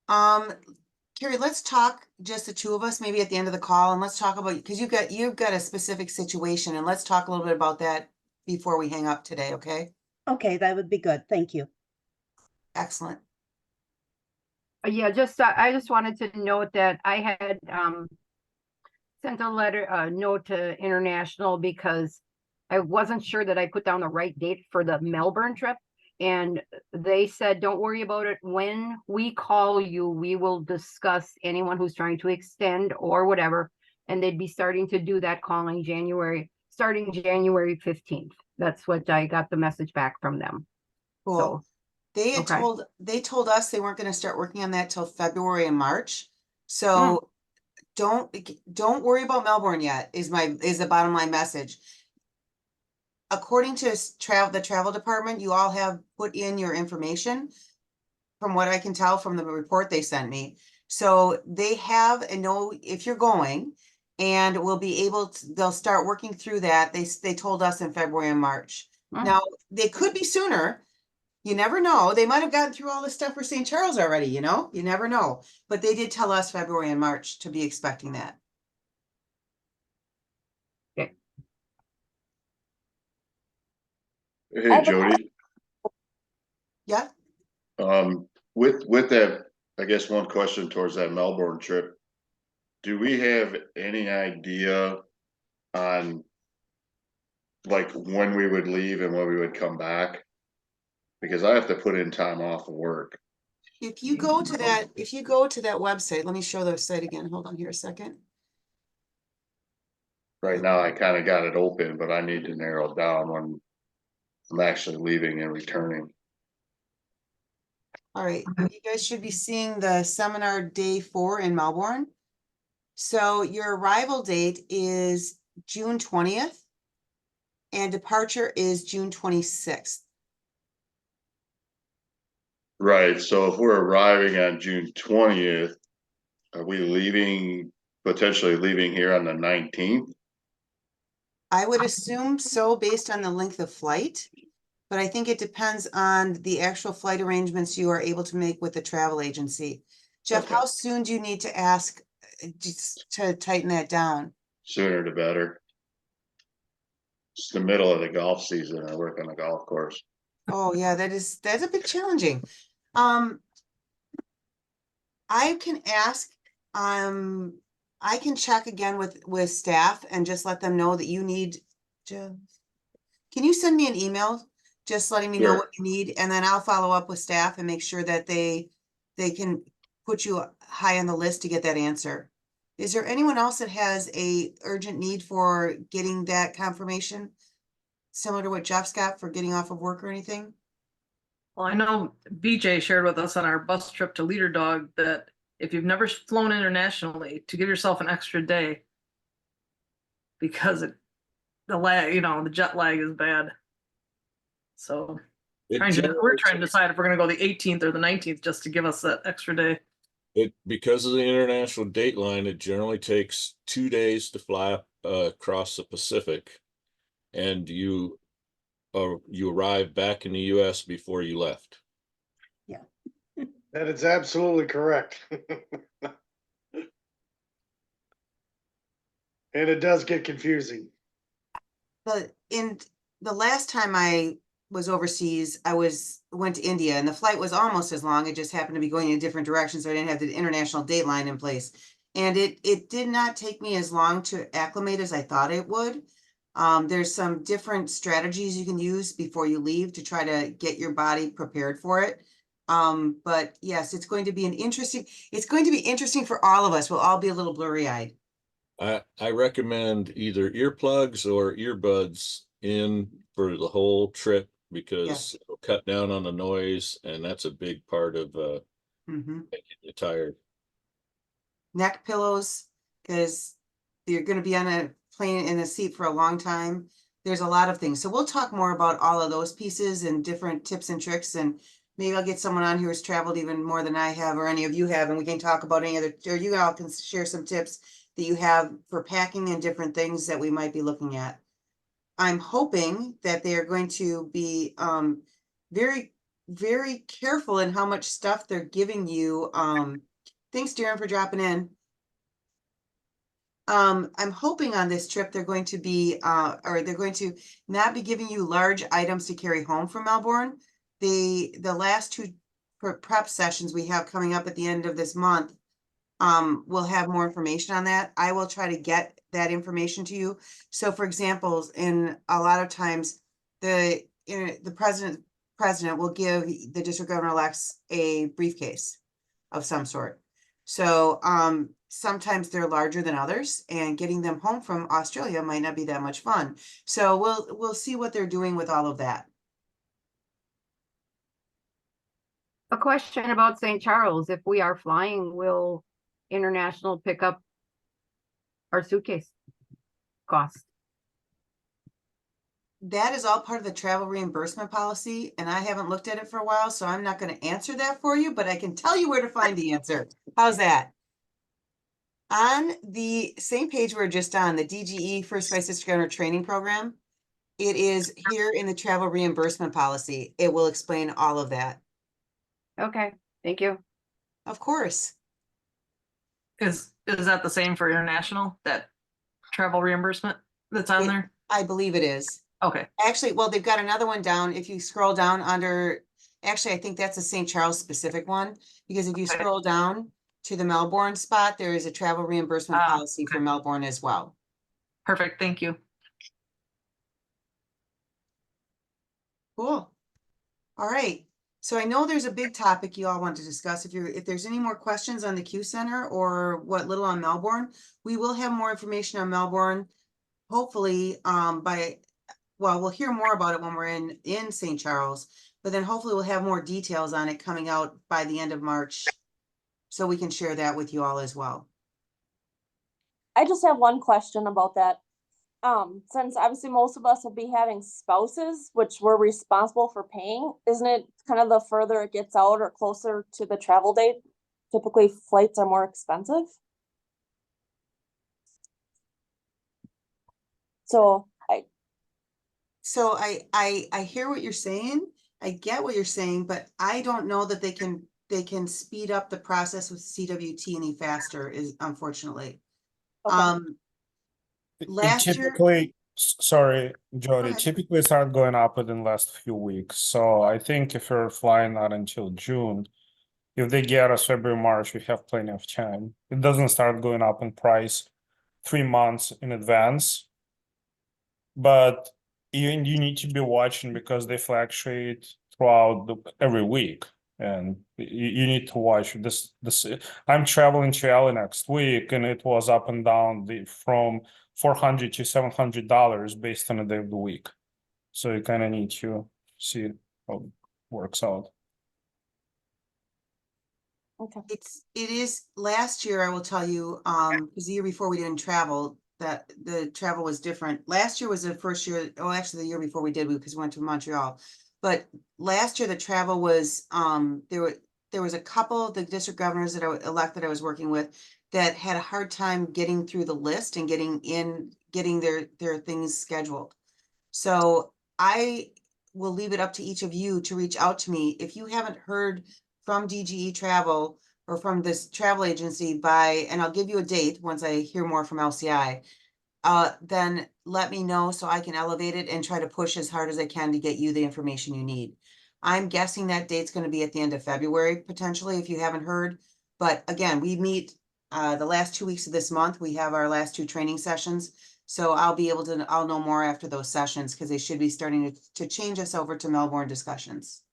Carrie, let's talk just the two of us, maybe at the end of the call, and let's talk about, because you've got a specific situation, and let's talk a little bit about that before we hang up today, okay? Okay, that would be good. Thank you. Excellent. Yeah, I just wanted to note that I had sent a note to International because I wasn't sure that I put down the right date for the Melbourne trip. And they said, don't worry about it. When we call you, we will discuss anyone who's trying to extend or whatever. And they'd be starting to do that calling starting January 15th. That's what I got the message back from them. Cool. So, They told us they weren't going to start working on that till February and March. So don't worry about Melbourne yet is the bottom line message. According to the travel department, you all have put in your information from what I can tell from the report they sent me. So they have and know if you're going and we'll be able to, they'll start working through that. They told us in February and March. Now they could be sooner. You never know. They might have gotten through all this stuff for St. Charles already, you never know. But they did tell us February and March to be expecting that. okay. Hey, Jody. Yeah. With that, I guess one question towards that Melbourne trip. Do we have any idea on like when we would leave and when we would come back? Because I have to put in time off of work. If you go to that website, let me show the site again. Hold on here a second. Right now, I kind of got it open, but I need to narrow down when I'm actually leaving and returning. All right, you guys should be seeing the seminar day 4 in Melbourne. So your arrival date is June 20th and departure is June 26th. Right, so if we're arriving on June 20th, are we potentially leaving here on the 19th? I would assume so based on the length of flight, but I think it depends on the actual flight arrangements you are able to make with the travel agency. Jeff, Okay. how soon do you need to ask just to tighten that down? Sooner the better. It's the middle of the golf season. I work on a golf course. Oh, yeah, that's a bit challenging. I can ask, I can check again with staff and just let them know that you need to. Can you send me an email, just letting me know Sure. what you need, and then I'll follow up with staff and make sure that they can put you high on the list to get that answer. Is there anyone else that has a urgent need for getting that confirmation? Similar to what Jeff's got for getting off of work or anything? Well, I know BJ shared with us on our bus trip to Leader Dog that if you've never flown internationally, to give yourself an extra day because the jet lag is bad. So we're trying to decide if we're going to go the 18th or the 19th just to give us that extra day. Because of the international date line, it generally takes 2 days to fly across the Pacific, and you arrive back in the US before you left. That is absolutely correct. And it does get confusing. In the last time I was overseas, went to India and the flight was almost as long. It just happened to be going in a different direction, so I didn't have the international date line in place. And it did not take me as long to acclimate as I thought it would. There's some different strategies you can use before you leave to try to get your body prepared for it. But yes, it's going to be interesting for all of us. We'll all be a little blurry-eyed. I recommend either earplugs or earbuds in for the whole trip because it'll cut down on the noise, and that's a big part of making you tired. Neck pillows, because you're going to be on a plane in a seat for a long time. There's a lot of things. So we'll talk more about all of those pieces and different tips and tricks. And maybe I'll get someone on who has traveled even more than I have, or any of you have, and we can talk about any other, or you all can share some tips that you have for packing and different things that we might be looking at. I'm hoping that they are going to be very, very careful in how much stuff they're giving you. Thanks, Darren, for dropping in. I'm hoping on this trip they're going to be or they're going to not be giving you large items to carry home from Melbourne. The last 2 prep sessions we have coming up at the end of this month, we'll have more information on that. I will try to get that information to you. So for example, in a lot of times the president will give the district governor-elects a briefcase of some sort. So sometimes they're larger than others, and getting them home from Australia might not be that much fun. So we'll see what they're doing with all of that. A question about St. Charles. If we are flying, will international pick up our suitcase cost? That is all part of the travel reimbursement policy, and I haven't looked at it for a while, so I'm not going to answer that for you, but I can tell you where to find the answer. How's that? On the same page we're just on, the DGE First Vice District Governor Training Program, it is here in the travel reimbursement policy. It will explain all of that. Okay, thank you. Of course. Is that the same for international, that travel reimbursement that's on there? I believe it is. Okay. Actually, well, they've got another one down. If you scroll down under, actually, I think that's a St. Charles specific one, because if you scroll down to the Melbourne spot, there is a travel reimbursement policy for Melbourne as well. Perfect, thank you. Cool. All right. So I know there's a big topic you all want to discuss. If there's any more questions on the Q Center or what little on Melbourne, we will have more information on Melbourne, hopefully by well, we'll hear more about it when we're in St. Charles, but then hopefully we'll have more details on it coming out by the end of March. So we can share that with you all as well. I just have one question about that. Since obviously most of us will be having spouses, which we're responsible for paying, isn't it kind of the further it gets out or closer to the travel date, typically flights are more expensive? So I hear what you're saying. I get what you're saying, but I don't know that they can speed up the process with CWT any faster, is unfortunately. okay. Last year, Typically, sorry, Jody, ahead. typically start going up within the last few weeks. So I think if you're flying not until June, if they get us February, March, we have plenty of time. It doesn't start going up in price 3 months in advance. But you need to be watching because they fluctuate throughout every week. And you need to watch this. I'm traveling to LA next week, and it was up and down from $400 to $700 based on the day of the week. So you kind of need to see how it works out. Okay. It is last year, I will tell you, because the year before we didn't travel, that the travel was different. Last year was the first year, oh, actually the year before we did, because we went to Montreal. But last year the travel was, there was a couple of the district governors that I elected I was working with that had a hard time getting through the list and getting their things scheduled. So I will leave it up to each of you to reach out to me. If you haven't heard from DGE Travel or from this travel agency by, and I'll give you a date once I hear more from LCI, then let me know so I can elevate it and try to push as hard as I can to get you the information you need. I'm guessing that date's going to be at the end of February, potentially, if you haven't heard. But again, we meet the last 2 weeks of this month. We have our last 2 training sessions. So I'll know more after those sessions because they should be starting to change us over to Melbourne discussions.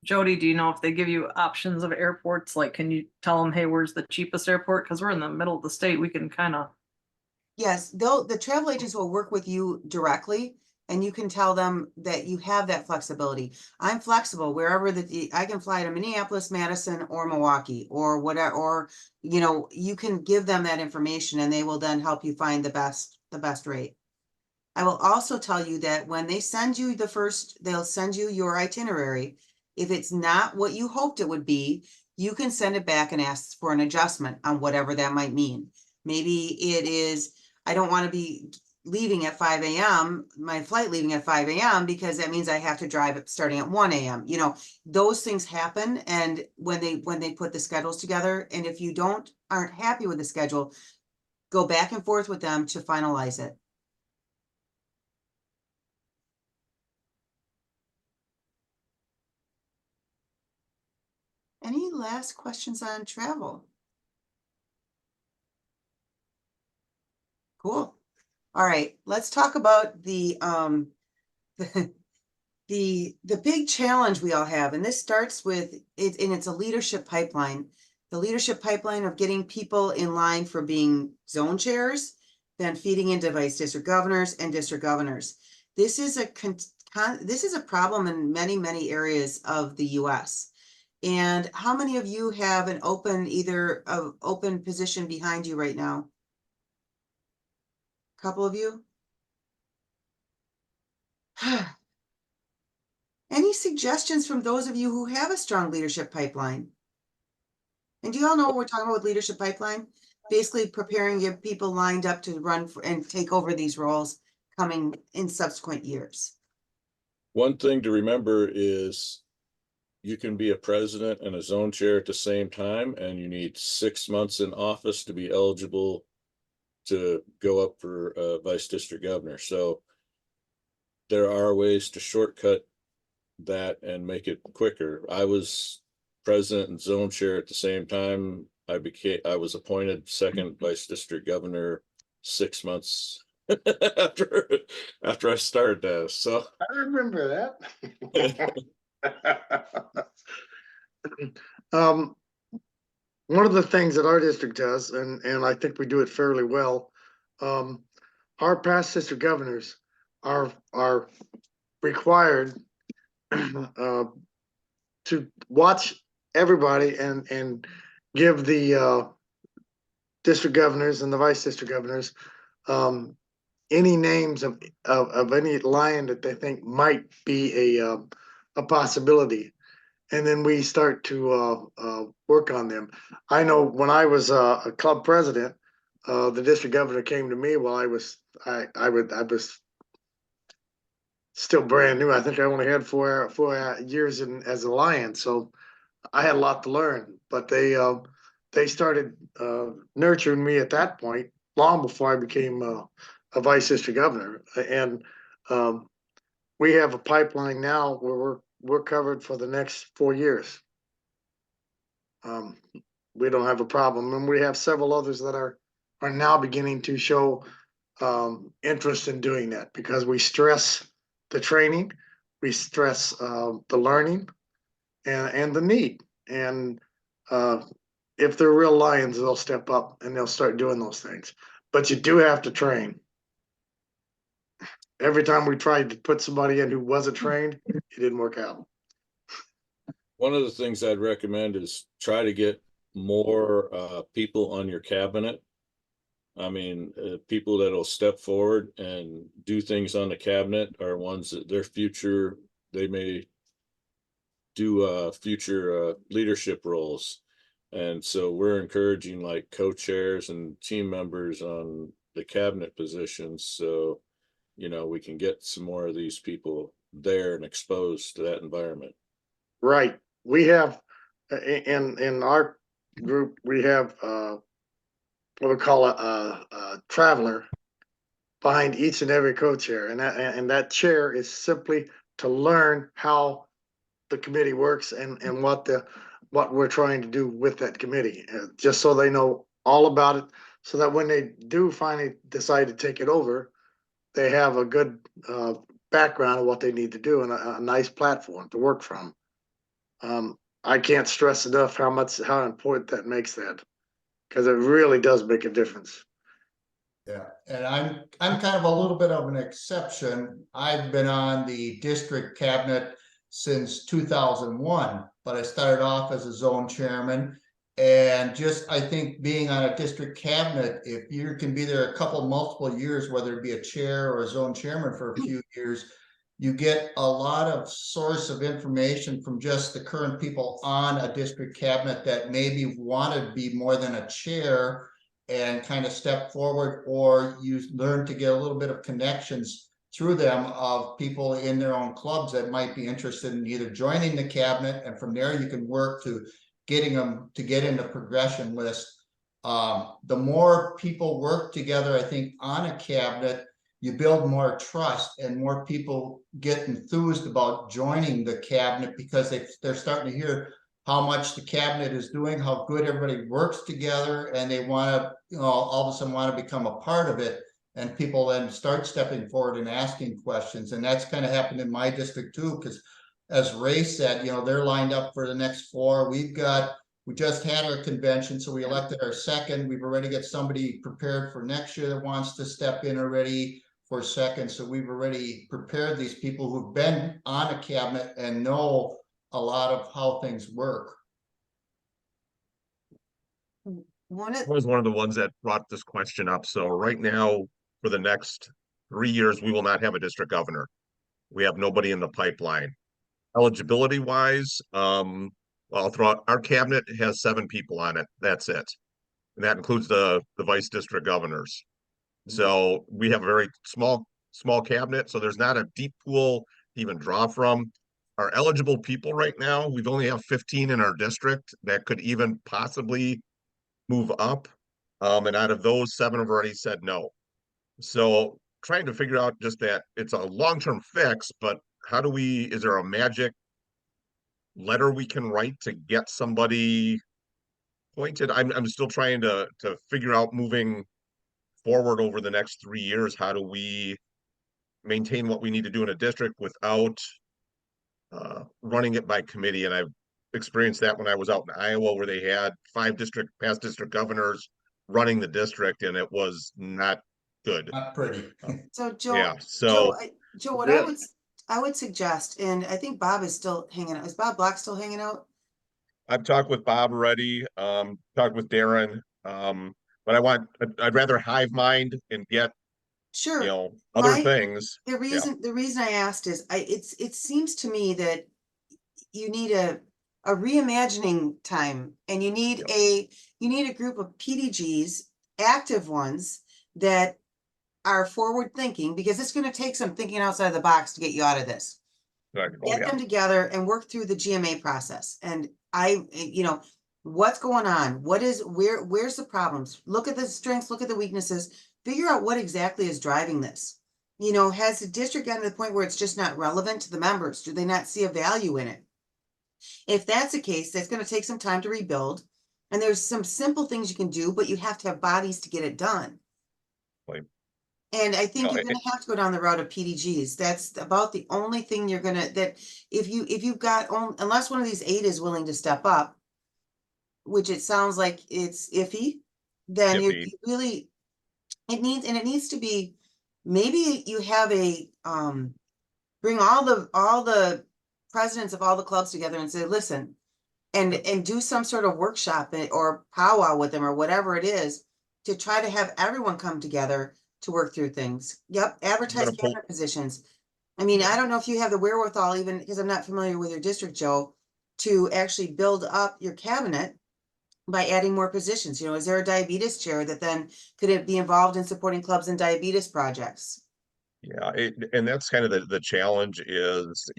Jody, do you know if they give you options of airports? Like, can you tell them, hey, where's the cheapest airport? Because we're in the middle of the state. We can kind of. Yes, the travel agents will work with you directly and you can tell them that you have that flexibility. I'm flexible wherever I can fly to Minneapolis, Madison, or Milwaukee, or whatever, or, you can give them that information and they will then help you find the best rate. I will also tell you that when they send you they'll send you your itinerary. If it's not what you hoped it would be, you can send it back and ask for an adjustment on whatever that might mean. Maybe it is, I don't want to be leaving at 5 a.m., my flight leaving at 5 a.m. because that means I have to drive starting at 1 a.m. Those things happen. And when they put the schedules together, and if you aren't happy with the schedule, go back and forth with them to finalize it. Any last questions on travel? Cool. All right, let's talk about the big challenge we all have, and this starts with it, and it's a leadership pipeline. The leadership pipeline of getting people in line for being zone chairs, then feeding into vice district governors and district governors. This is a problem in many areas of the U.S. And how many of you have an open position behind you right now? A couple of you? Any suggestions from those of you who have a strong leadership pipeline? And do you all know what we're talking about with leadership pipeline? Basically preparing your people lined up to run and take over these roles coming in subsequent years. One thing to remember is you can be a president and a zone chair at the same time, and you need 6 months in office to be eligible to go up for vice district governor. So there are ways to shortcut that and make it quicker. I was president and zone chair at the same time. I was appointed second vice district governor 6 months after I started that. So I remember that. One of the things that our district does, and I think we do it fairly well, our past district governors are required to watch everybody and give the district governors and the vice district governors any names of any lion that they think might be a possibility. And then we start to work on them. I know when I was a club president, the district governor came to me while I was still brand new. I think I only had four years as a lion, so I had a lot to learn. But they started nurturing me at that point, long before I became a vice district governor. And we have a pipeline now where we're covered for the next 4 years. We don't have a problem, and we have several others that are now beginning to show interest in doing that, because we stress the training, we stress the learning, and the need. And if they're real lions, they'll step up and they'll start doing those things. But you do have to train. Every time we tried to put somebody in who wasn't trained, it didn't work out. One of the things I'd recommend is try to get more people on your cabinet. I mean, people that'll step forward and do things on the cabinet are ones that their future, they may do future leadership roles. And so we're encouraging like co-chairs and team members on the cabinet positions. So, you know, we can get some more of these people there and exposed to that environment. Right. We have in our group, we have what we call a traveler behind each and every co-chair, and that chair is simply to learn how the committee works and what we're trying to do with that committee, just so they know all about it, so that when they do finally decide to take it over, they have a good background of what they need to do and a nice platform to work from. I can't stress enough how important that makes that, because it really does make a difference. Yeah, and I'm kind of a little bit of an exception. I've been on the district cabinet since 2001, but I started off as a zone chairman. And just, I think being on a district cabinet, if you can be there multiple years, whether it be a chair or a zone chairman for a few years, you get a lot of source of information from just the current people on a district cabinet that maybe want to be more than a chair and kind of step forward, or you learn to get a little bit of connections through them of people in their own clubs that might be interested in either joining the cabinet, and from there you can work to getting them to get in the progression list. The more people work together, I think, on a cabinet, you build more trust and more people get enthused about joining the cabinet, because they're starting to hear how much the cabinet is doing, how good everybody works together, and they want to, you know, all of a sudden want to become a part of it. And people then start stepping forward and asking questions. And that's kind of happened in my district too, because as Ray said, you know, they're lined up for the next 4. We just had our convention, so we elected our second. We've already got somebody prepared for next year that wants to step in already for second. So we've already prepared these people who've been on a cabinet and know a lot of how things work. I was one of the ones that brought this question up. So right now, for the next 3 years, we will not have a district governor. We have nobody in the pipeline. Eligibility wise, well, I'll throw out, our cabinet has 7 people on it. That's it. And that includes the vice district governors. So we have a very small cabinet. So there's not a deep pool to even draw from. Our eligible people right now, we've only have 15 in our district that could even possibly move up. And out of those, 7 have already said no. So trying to figure out just that it's a long-term fix, but how do we, is there a magic letter we can write to get somebody appointed? I'm still trying to figure out moving forward over the next 3 years. How do we maintain what we need to do in a district without running it by committee? And I've experienced that when I was out in Iowa, where they had 5 past district governors running the district, and it was not good. Not pretty. So Joe, Yeah, Joe, so Joe, what Really? I would suggest, and I think Bob is still hanging out. Is Bob Block still hanging out? I've talked with Bob already, talked with Darren, but I'd rather hive mind and get, Sure. other My, things. Yeah, the reason I asked is it seems to me that you need a reimagining time, and Yep. you need a group of PDGs, active ones that are forward thinking, because it's going to take some thinking outside the box to get you out of this. right, oh, Get yeah, them together and work through the GMA process. And what's going on? Where's the problems? Look at the strengths, look at the weaknesses, figure out what exactly is driving this. Has the district gotten to the point where it's just not relevant to the members? Do they not see a value in it? If that's the case, that's going to take some time to rebuild. And there's some simple things you can do, but you have to have bodies to get it done. Right. And I think No, you're going to have to go down the route of PDGs. That's about the only thing that if you've got, unless one of these 8 is willing to step up, which it sounds like it's iffy, then you iffy. really, it needs to be, maybe you have bring all the presidents of all the clubs together and say, listen, and do some sort of workshop or powwow with them or whatever it is, to try to have everyone come together to work through things. Yep, advertise gonna pull- cabinet positions. I mean, I don't know if you have the wherewithal, even because I'm not familiar with your district, Joe, to actually build up your cabinet by adding more positions. Is there a diabetes chair that then could it be involved in supporting clubs and diabetes projects? Yeah, and that's kind of the challenge is,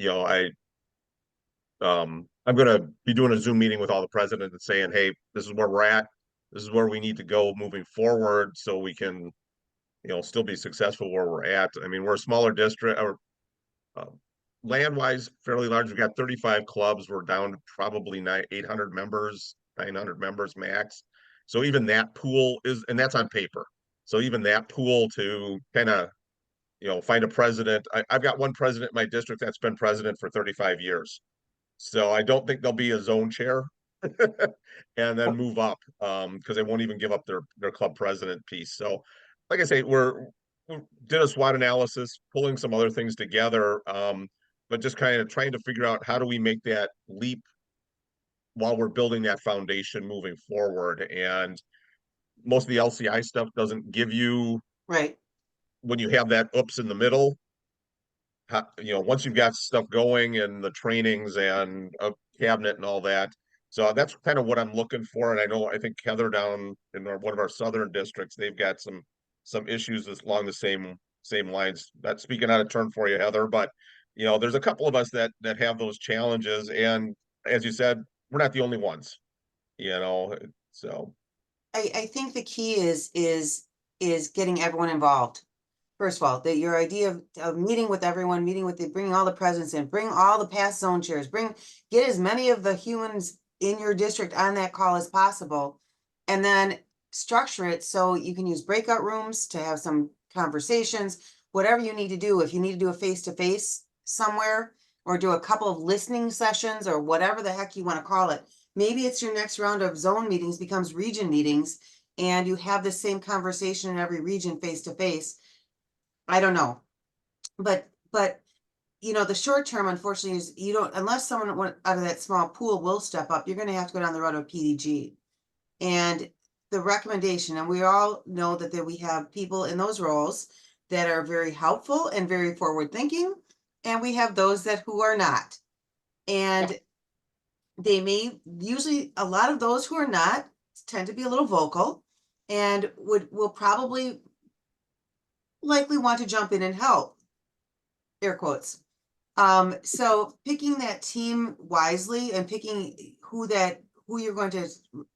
I'm gonna be doing a Zoom meeting with all the presidents and saying, hey, this is where we're at. This is where we need to go moving forward so we can, still be successful where we're at. I mean, we're a smaller district, or land-wise fairly large. We've got 35 clubs. We're down to probably 800 members, 900 members max. So even that pool is, and that's on paper. So even that pool to kind of, find a president. I've got one president in my district that's been president for 35 years. So I don't think there'll be a zone chair and then move up, because they won't even give up their club president piece. So like I say, we did a SWOT analysis, pulling some other things together, but just kind of trying to figure out how do we make that leap while we're building that foundation moving forward. And most of the LCI stuff doesn't give you, Right. when you have that oops in the middle, once you've got stuff going and the trainings and a cabinet and all that. So that's kind of what I'm looking for. And I think Heather down in one of our southern districts, they've got some issues along the same lines. Not speaking out of turn for you, Heather, but there's a couple of us that have those challenges. And as you said, we're not the only ones, so. I think the key is getting everyone involved. First of all, that your idea of meeting with everyone, bringing all the presidents in, bring all the past zone chairs, get as many of the humans in your district on that call as possible, and then structure it so you can use breakout rooms to have some conversations, whatever you need to do. If you need to do a face-to-face somewhere, or do a couple of listening sessions, or whatever the heck you want to call it. Maybe it's your next round of zone meetings becomes region meetings, and you have the same conversation in every region face-to-face. I don't know. But the short term, unfortunately, is you don't, unless someone out of that small pool will step up, you're going to have to go down the road of PDG. And the recommendation, and we all know that we have people in those roles that are very helpful and very forward thinking, and we have those who are not. And they may, usually a lot of those who are not tend to be a little vocal and will probably likely want to jump in and help, air quotes. So picking that team wisely and picking who you're going to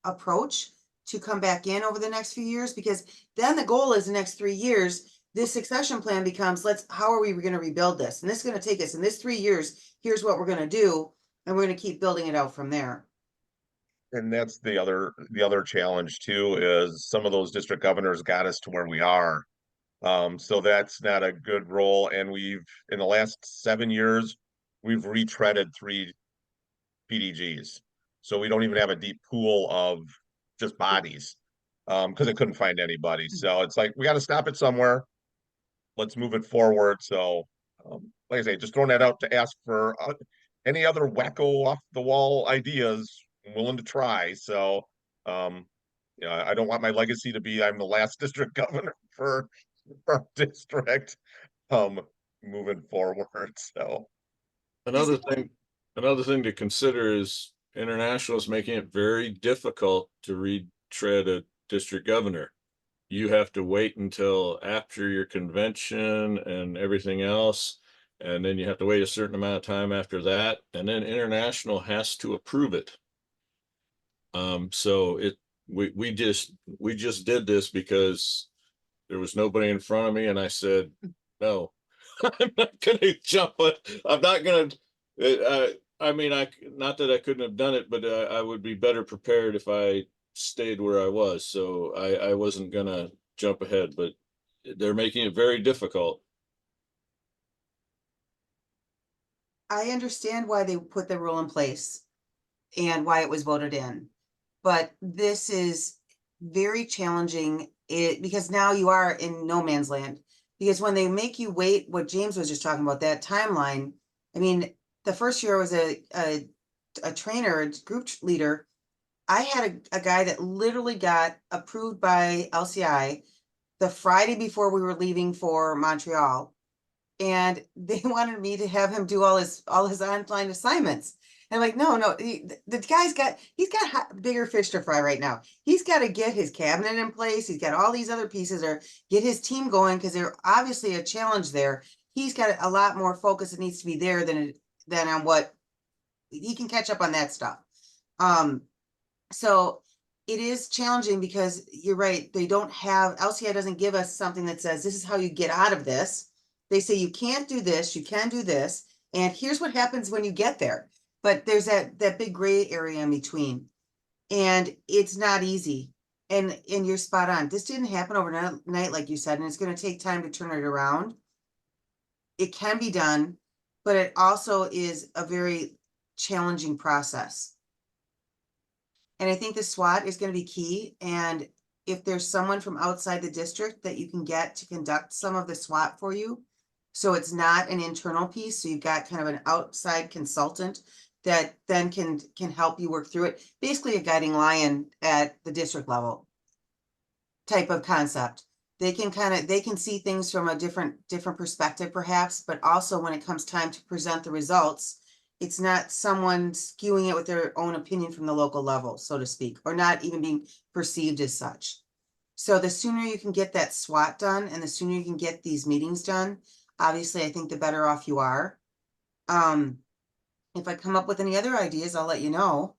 approach to come back in over the next few years, because then the goal is the next 3 years, this succession plan becomes, how are we going to rebuild this? And this is going to take us in this 3 years. Here's what we're going to do. And we're going to keep building it out from there. And that's the other challenge too, is some of those district governors got us to where we are. So that's not a good role. And in the last 7 years, we've retreaded 3 PDGs. So we don't even have a deep pool of just bodies. because it couldn't find anybody. So it's like, we got to stop it somewhere. Let's move it forward. So, like I say, just throwing that out to ask for any other wacko off the wall ideas. I'm willing to try. So, I don't want my legacy to be I'm the last district governor for our district. Moving forward. So Another thing to consider is international is making it very difficult to retread a district governor. You have to wait until after your convention and everything else. And then you have to wait a certain amount of time after that. And then international has to approve it. So we just did this because there was nobody in front of me, and I said, no, I'm not gonna jump it. I'm not gonna, I mean, not that I couldn't have done it, but I would be better prepared if I stayed where I was. So I wasn't gonna jump ahead, but they're making it very difficult. I understand why they put the rule in place and why it was voted in. But this is very challenging because now you are in no man's land. Because when they make you wait, what James was just talking about, that timeline, I mean, the first year I was a trainer, a group leader. I had a guy that literally got approved by LCI the Friday before we were leaving for Montreal. And they wanted me to have him do all his online assignments. And I'm like, no, the guy's he's got bigger fish to fry right now. He's got to get his cabinet in place. He's got all these other pieces, or get his team going, because they're obviously a challenge there. He's got a lot more focus that needs to be there than on what he can catch up on that stuff. So it is challenging because you're right. They don't have, LCI doesn't give us something that says, this is how you get out of this. They say, you can't do this, you can do this. And here's what happens when you get there. But there's that big gray area in between. And it's not easy. And you're spot on. This didn't happen overnight, like you said, and it's going to take time to turn it around. It can be done, but it also is a very challenging process. And I think the SWAT is going to be key. And if there's someone from outside the district that you can get to conduct some of the SWAT for you, so it's not an internal piece, so you've got kind of an outside consultant that then can help you work through it. Basically a guiding lion at the district level type of concept. They can see things from a different perspective perhaps, but also when it comes time to present the results, it's not someone skewing it with their own opinion from the local level, so to speak, or not even being perceived as such. So the sooner you can get that SWAT done and the sooner you can get these meetings done, obviously, I think the better off you are. If I come up with any other ideas, I'll let you know.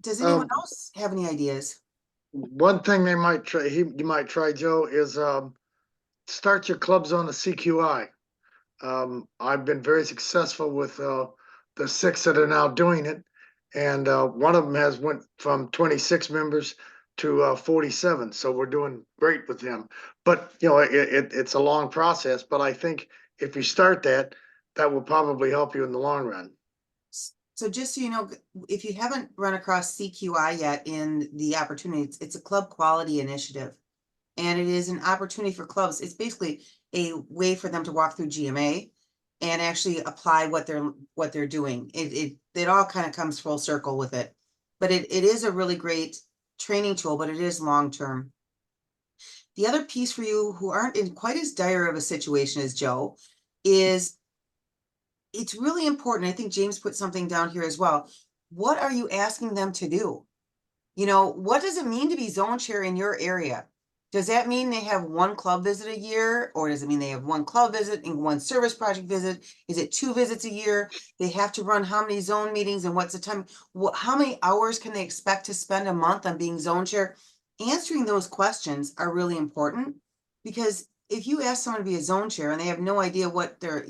Does anyone else have any ideas? One thing they might try, you might try, Joe, is start your clubs on the CQI. I've been very successful with the 6 that are now doing it, and one of them has went from 26 members to 47. So we're doing great with them. But it's a long process. But I think if you start that will probably help you in the long run. So just so you know, if you haven't run across CQI yet in the opportunity, it's a club quality initiative. And it is an opportunity for clubs. It's basically a way for them to walk through GMA and actually apply what they're doing. It all kind of comes full circle with it. But it is a really great training tool, but it is long-term. The other piece for you who aren't in quite as dire of a situation as Joe is it's really important. I think James put something down here as well. What are you asking them to do? What does it mean to be zone chair in your area? Does that mean they have one club visit a year? Or does it mean they have one club visit and one service project visit? Is it 2 visits a year? They have to run how many zone meetings and what's the time? How many hours can they expect to spend a month on being zone chair? Answering those questions are really important, because if you ask someone to be a zone chair and they have no idea what they're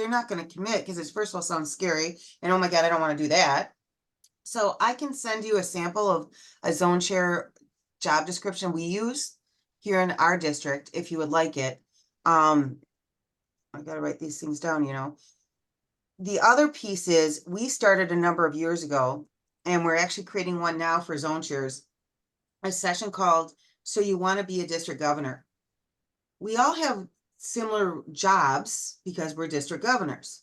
not going to commit, because it first of all sounds scary and oh my God, I don't want to do that. So I can send you a sample of a zone chair job description we use here in our district if you would like it. I gotta write these things down, The other piece is we started a number of years ago, and we're actually creating one now for zone chairs. a session called So You Want to Be a District Governor. We all have similar jobs because we're district governors,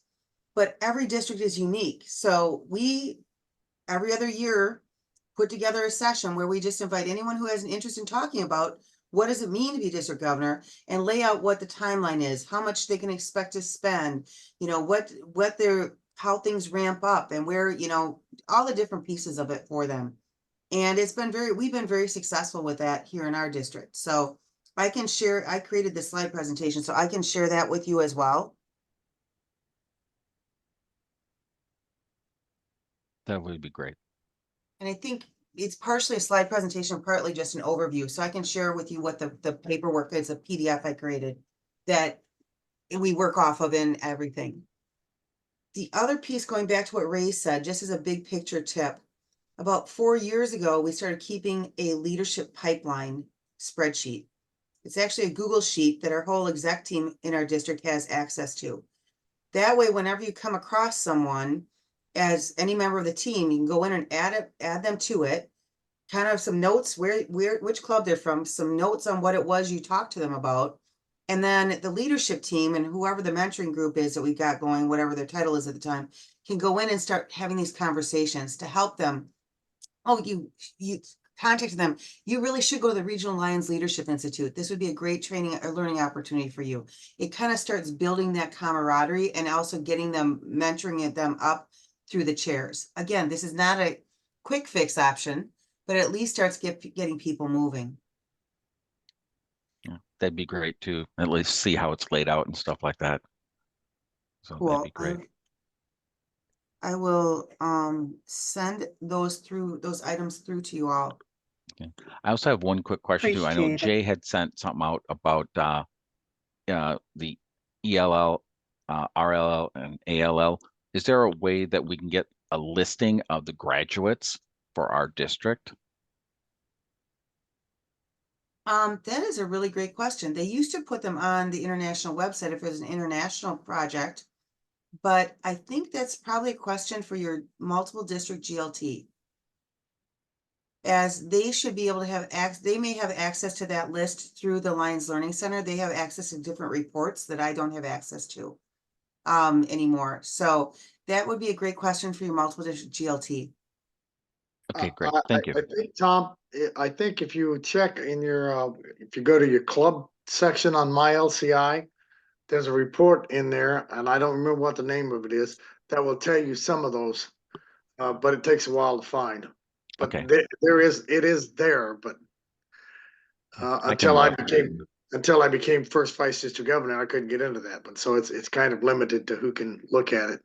but every district is unique. So we, every other year, put together a session where we just invite anyone who has an interest in talking about what does it mean to be district governor and lay out what the timeline is, how much they can expect to spend, you know, what how things ramp up and where, you know, all the different pieces of it for them. And we've been very successful with that here in our district. So I created this slide presentation, so I can share that with you as well. That would be great. And I think it's partially a slide presentation, partly just an overview. So I can share with you what the paperwork is, a PDF I created that we work off of in everything. The other piece, going back to what Ray said, just as a big picture tip, about 4 years ago, we started keeping a leadership pipeline spreadsheet. It's actually a Google sheet that our whole exec team in our district has access to. That way, whenever you come across someone as any member of the team, you can go in and add them to it, kind of some notes, which club they're from, some notes on what it was you talked to them about. And then the leadership team and whoever the mentoring group is that we've got going, whatever their title is at the time, can go in and start having these conversations to help them. Oh, you contacted them. You really should go to the Regional Lions Leadership Institute. This would be a great training or learning opportunity for you. It kind of starts building that camaraderie and also getting them, mentoring them up through the chairs. Again, this is not a quick fix option, but at least starts getting people moving. Yeah, that'd be great to at least see how it's laid out and stuff like that. So that'd be great. I will send those items through to you all. Okay. I also have one quick question too. I know Appreciate it. Jay had sent something out about the ELL, RLL, and ALL. Is there a way that we can get a listing of the graduates for our district? That is a really great question. They used to put them on the international website if it was an international project, but I think that's probably a question for your multiple district GLT. As they should be able to have they may have access to that list through the Lions Learning Center. They have access to different reports that I don't have access to anymore. So that would be a great question for your multiple district GLT. Okay, great. Thank you. I think, Tom, I think if you check in your, if you go to your club section on My LCI, there's a report in there, and I don't remember what the name of it is, that will tell you some of those, but it takes a while to find. But Okay. it is there, but until I became first vice district governor, I couldn't get into that. But so it's kind of limited to who can look at it.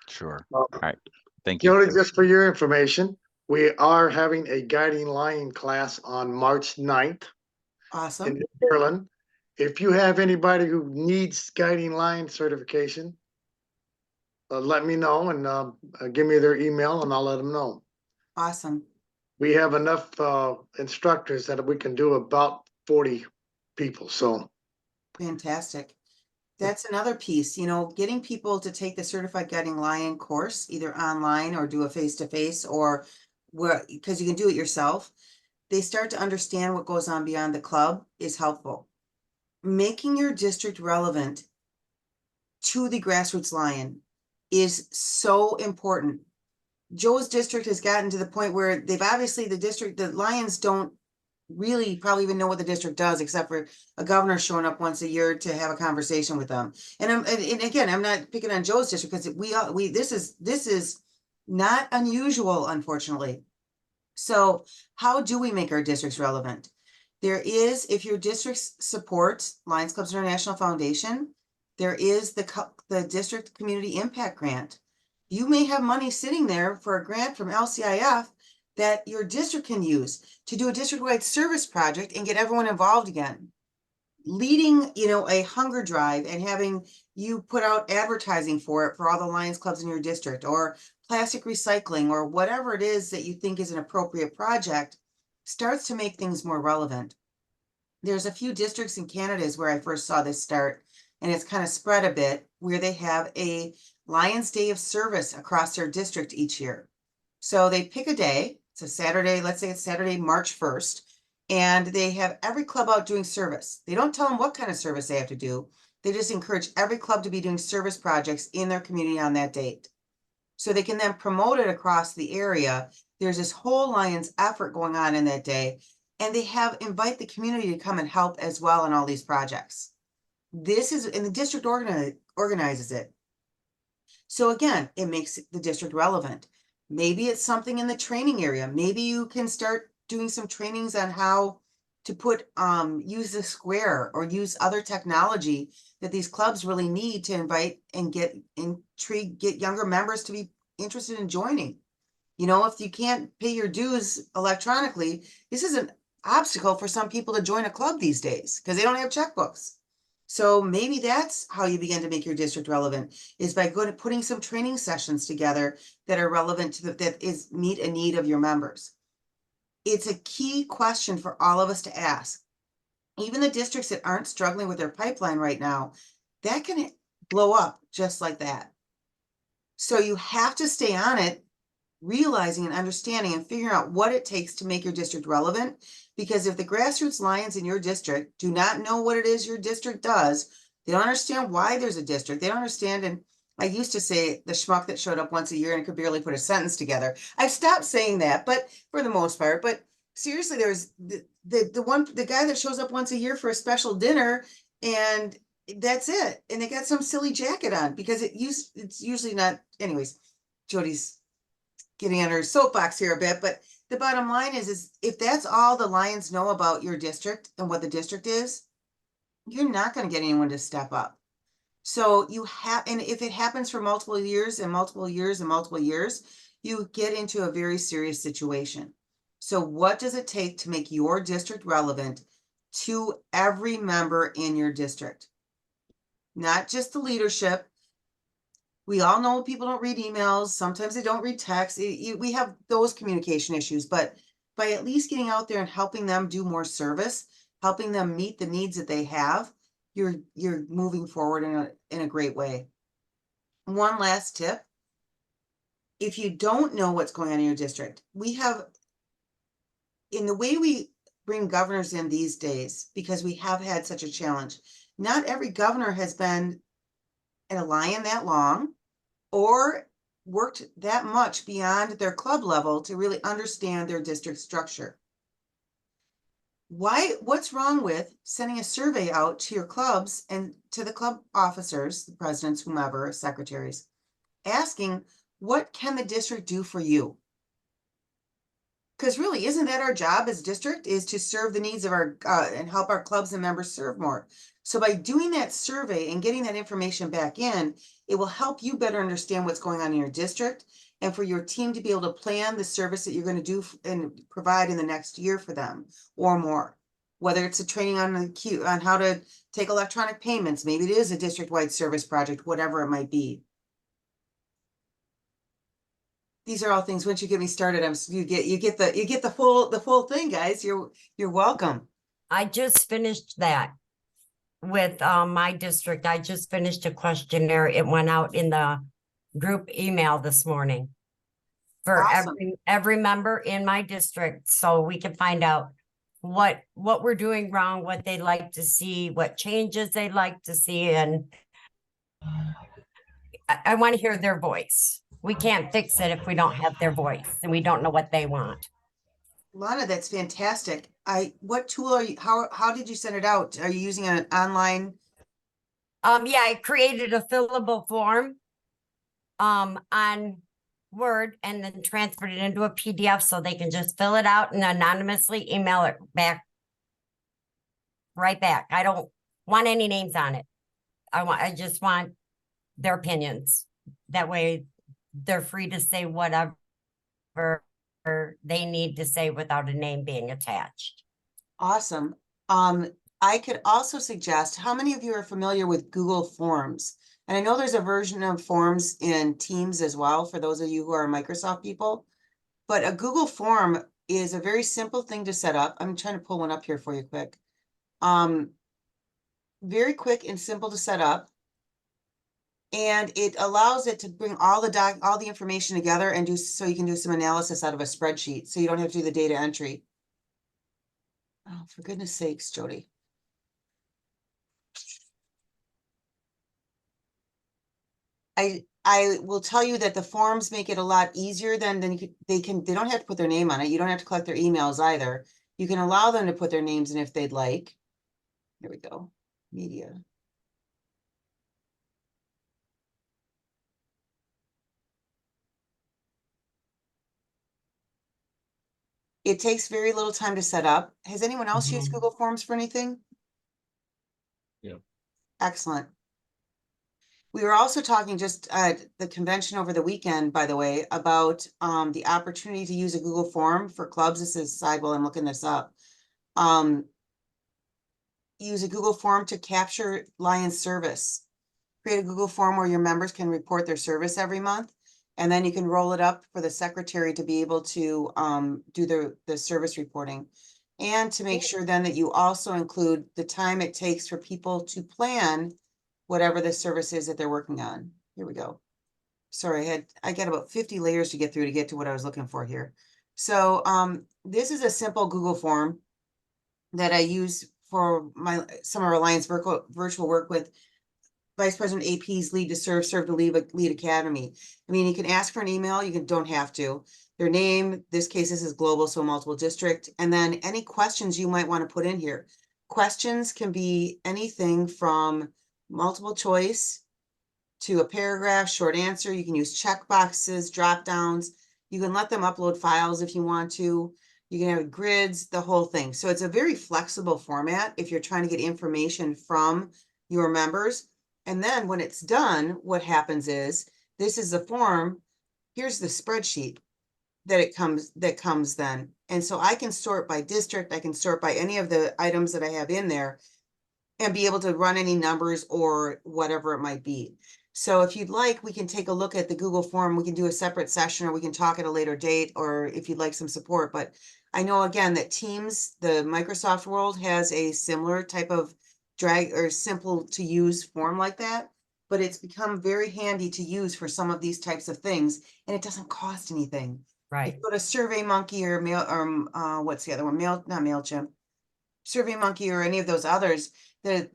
Sure. All right. Thank you. Jody, just for your information, we are having a guiding lion class on March 9th. Awesome. In New Berlin. If you have anybody who needs guiding lion certification, let me know and give me their email and I'll let them know. Awesome. We have enough instructors that we can do about 40 people. So Fantastic. That's another piece, you know, getting people to take the Certified Guiding Lion course, either online or do a face-to-face or because you can do it yourself. They start to understand what goes on beyond the club is helpful. Making your district relevant to the grassroots lion is so important. Joe's district has gotten to the point where they've obviously the Lions don't really probably even know what the district does, except for a governor showing up once a year to have a conversation with them. And again, I'm not picking on Joe's district because this is not unusual, unfortunately. So how do we make our districts relevant? There is, if your district supports Lions Clubs International Foundation, there is the district community impact grant. You may have money sitting there for a grant from LCIF that your district can use to do a district-wide service project and get everyone involved again. Leading, you know, a hunger drive and having you put out advertising for it for all the Lions clubs in your district, or plastic recycling, or whatever it is that you think is an appropriate project, starts to make things more relevant. There's a few districts in Canada is where I first saw this start, and it's kind of spread a bit, where they have a Lions Day of Service across their district each year. So they pick a day, it's a Saturday, let's say it's Saturday, March 1st, And they have every club out doing service. They don't tell them what kind of service they have to do. They just encourage every club to be doing service projects in their community on that date. So they can then promote it across the area. There's this whole Lions effort going on in that day. And they invite the community to come and help as well in all these projects. This is, and the district organizes it. So again, it makes the district relevant. Maybe it's something in the training area. Maybe you can start doing some trainings on how to use the square or use other technology that these clubs really need to invite and get younger members to be interested in joining. You know, if you can't pay your dues electronically, this is an obstacle for some people to join a club these days because they don't have checkbooks. So maybe that's how you begin to make your district relevant, is by putting some training sessions together that are relevant to meet a need of your members. It's a key question for all of us to ask. Even the districts that aren't struggling with their pipeline right now, that can blow up just like that. So you have to stay on it, realizing and understanding and figuring out what it takes to make your district relevant. Because if the grassroots Lions in your district do not know what it is your district does, they don't understand why there's a district. They don't understand. And I used to say the schmuck that showed up once a year and could barely put a sentence together. I've stopped saying that, but for the most part. But seriously, there's the guy that shows up once a year for a special dinner, and that's it. And they got some silly jacket on because it's usually not. Anyways, Jody's getting on her soapbox here a bit, but the bottom line is if that's all the Lions know about your district and what the district is, you're not going to get anyone to step up. So you have, and if it happens for multiple years and multiple years and multiple years, you get into a very serious situation. So what does it take to make your district relevant to every member in your district? Not just the leadership. We all know people don't read emails. Sometimes they don't read texts. We have those communication issues, but by at least getting out there and helping them do more service, helping them meet the needs that they have, you're moving forward in a great way. One last tip. If you don't know what's going on in your district, we have, in the way we bring governors in these days, because we have had such a challenge, not every governor has been in a Lion that long or worked that much beyond their club level to really understand their district structure. What's wrong with sending a survey out to your clubs and to the club officers, the presidents, whomever, secretaries, asking, what can the district do for you? Because really, isn't that our job as district, is to serve the needs of our and help our clubs and members serve more? So by doing that survey and getting that information back in, it will help you better understand what's going on in your district and for your team to be able to plan the service that you're going to do and provide in the next year for them or more. Whether it's a training on how to take electronic payments, maybe it is a district-wide service project, whatever it might be. These are all things. Once you get me started, you get the full thing, guys. You're welcome. I just finished that with my district. I just finished a questionnaire. It went out in the group email this morning for Awesome. every member in my district, so we can find out what we're doing wrong, what they'd like to see, what changes they'd like to see, and I want to hear their voice. We can't fix it if we don't have their voice and we don't know what they want. Lana, that's fantastic. What tool are you, how did you send it out? Are you using an online? Yeah, I created a fillable form on Word and then transferred it into a PDF so they can just fill it out and anonymously email it back. Right back. I don't want any names on it. I just want their opinions. That way they're free to say whatever they need to say without a name being attached. Awesome. I could also suggest, how many of you are familiar with Google Forms? And I know there's a version of Forms in Teams as well, for those of you who are Microsoft people. But a Google Form is a very simple thing to set up. I'm trying to pull one up here for you quick. Very quick and simple to set up. And it allows it to bring all the information together and so you can do some analysis out of a spreadsheet. So you don't have to do the data entry. Oh, for goodness sakes, Jody. I will tell you that the forms make it a lot easier than they don't have to put their name on it. You don't have to collect their emails either. You can allow them to put their names in if they'd like. Here we go. Media. It takes very little time to set up. Has anyone else used Google Forms for anything? Yeah. Excellent. We were also talking just at the convention over the weekend, by the way, about the opportunity to use a Google form for clubs. This is side while I'm looking this up. Use a Google form to capture Lions service. Create a Google form where your members can report their service every month. And then you can roll it up for the secretary to be able to do the service reporting. And to make sure then that you also include the time it takes for people to plan whatever the service is that they're working on. Here we go. Sorry, I got about 50 layers to get through to get to what I was looking for here. So this is a simple Google form that I use for some of our Alliance virtual work with Vice President AP's lead to serve to lead academy. I mean, you can ask for an email, don't have to. Their name, this case, this is global, so multiple district. And then any questions you might want to put in here. Questions can be anything from multiple choice to a paragraph, short answer. You can use check boxes, drop downs. You can let them upload files if you want to. You can have grids, the whole thing. So it's a very flexible format if you're trying to get information from your members. And then when it's done, what happens is, this is the form, here's the spreadsheet that comes then. And so I can sort by district, I can sort by any of the items that I have in there and be able to run any numbers or whatever it might be. So if you'd like, we can take a look at the Google form. We can do a separate session, or we can talk at a later date, or if you'd like some support. But I know, again, that Teams, the Microsoft world, has a similar type of drag or simple to use form like that, but it's become very handy to use for some of these types of things, and it doesn't cost anything. Right. If you go to SurveyMonkey or what's the other one? Not MailChimp, SurveyMonkey, or any of those others, the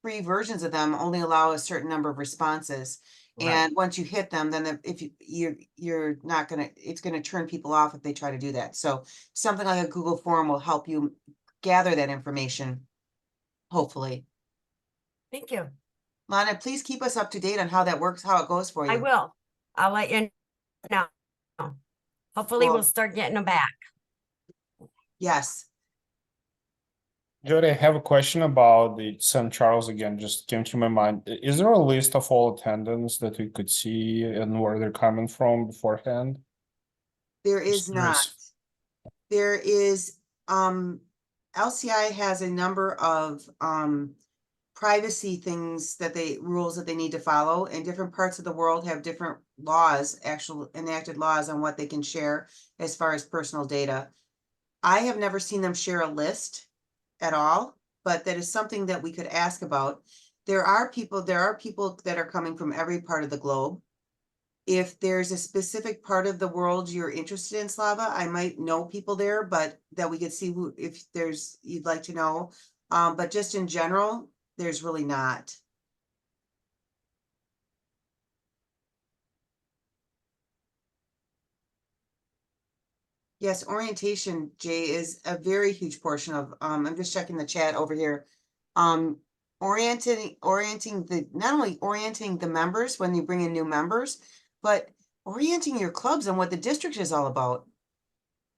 free versions of them only allow a certain number of responses. Right. And once you hit them, then if you're not gonna, it's gonna turn people off if they try to do that. So something like a Google form will help you gather that information, hopefully. Thank you. Lana, please keep us up to date on how that works, how it goes for you. I will. I'll let you know. Hopefully Well, we'll start getting them back. yes. Jody, I have a question about the St. Charles again, just came to my mind. Is there a list of all attendants that we could see and where they're coming from beforehand? There Just is not. curious. There is, LCI has a number of privacy things rules that they need to follow, and different parts of the world have different laws, actual enacted laws on what they can share as far as personal data. I have never seen them share a list at all, but that is something that we could ask about. There are people that are coming from every part of the globe. If there's a specific part of the world you're interested in, Slava, I might know people there, but that we could see if you'd like to know. But just in general, there's really not. Yes, orientation, Jay, is a very huge portion of, I'm just checking the chat over here. Orienting not only orienting the members when you bring in new members, but orienting your clubs on what the district is all about.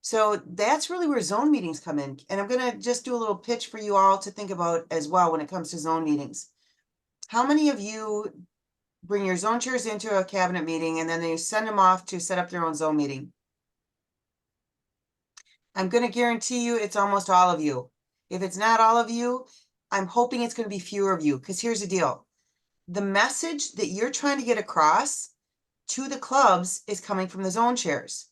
So that's really where zone meetings come in. And I'm gonna just do a little pitch for you all to think about as well when it comes to zone meetings. How many of you bring your zone chairs into a cabinet meeting and then they send them off to set up their own zone meeting? I'm going to guarantee you it's almost all of you. If it's not all of you, I'm hoping it's going to be fewer of you, because here's the deal. The message that you're trying to get across to the clubs is coming from the zone chairs.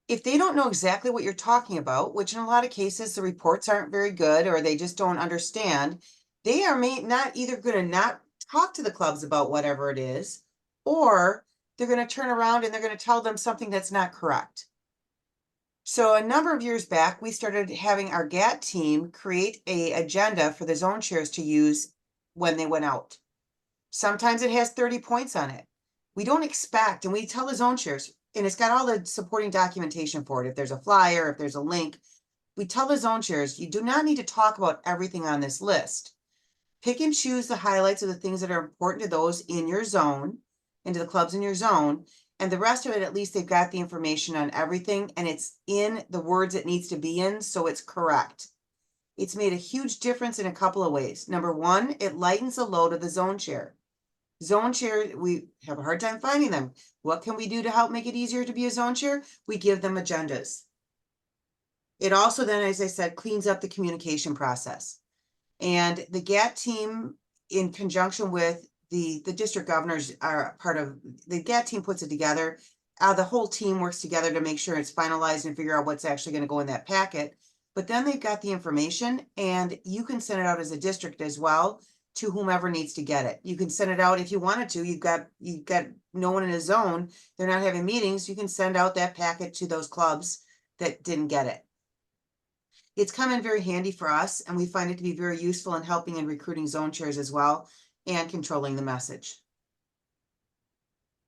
If they don't know exactly what you're talking about, which in a lot of cases the reports aren't very good or they just don't understand, they are not either going to not talk to the clubs about whatever it is, or they're going to turn around and they're going to tell them something that's not correct. So a number of years back, we started having our GAT team create a agenda for the zone chairs to use when they went out. Sometimes it has 30 points on it. We don't expect, and we tell the zone chairs, and it's got all the supporting documentation for it. If there's a flyer, if there's a link, we tell the zone chairs, you do not need to talk about everything on this list. Pick and choose the highlights of the things that are important to those in your zone, and to the clubs in your zone. And the rest of it, at least they've got the information on everything and it's in the words it needs to be in, so it's correct. It's made a huge difference in a couple of ways. Number one, it lightens the load of the zone chair. Zone chair, we have a hard time finding them. What can we do to help make it easier to be a zone chair? We give them agendas. It also then, as I said, cleans up the communication process. And the GAT team, in conjunction with the district governors, are part of, the GAT team puts it together. The whole team works together to make sure it's finalized and figure out what's actually going to go in that packet. But then they've got the information and you can send it out as a district as well to whomever needs to get it. You can send it out if you wanted to. You've got no one in a zone. They're not having meetings. You can send out that packet to those clubs that didn't get it. It's come in very handy for us, and we find it to be very useful in helping and recruiting zone chairs as well and controlling the message.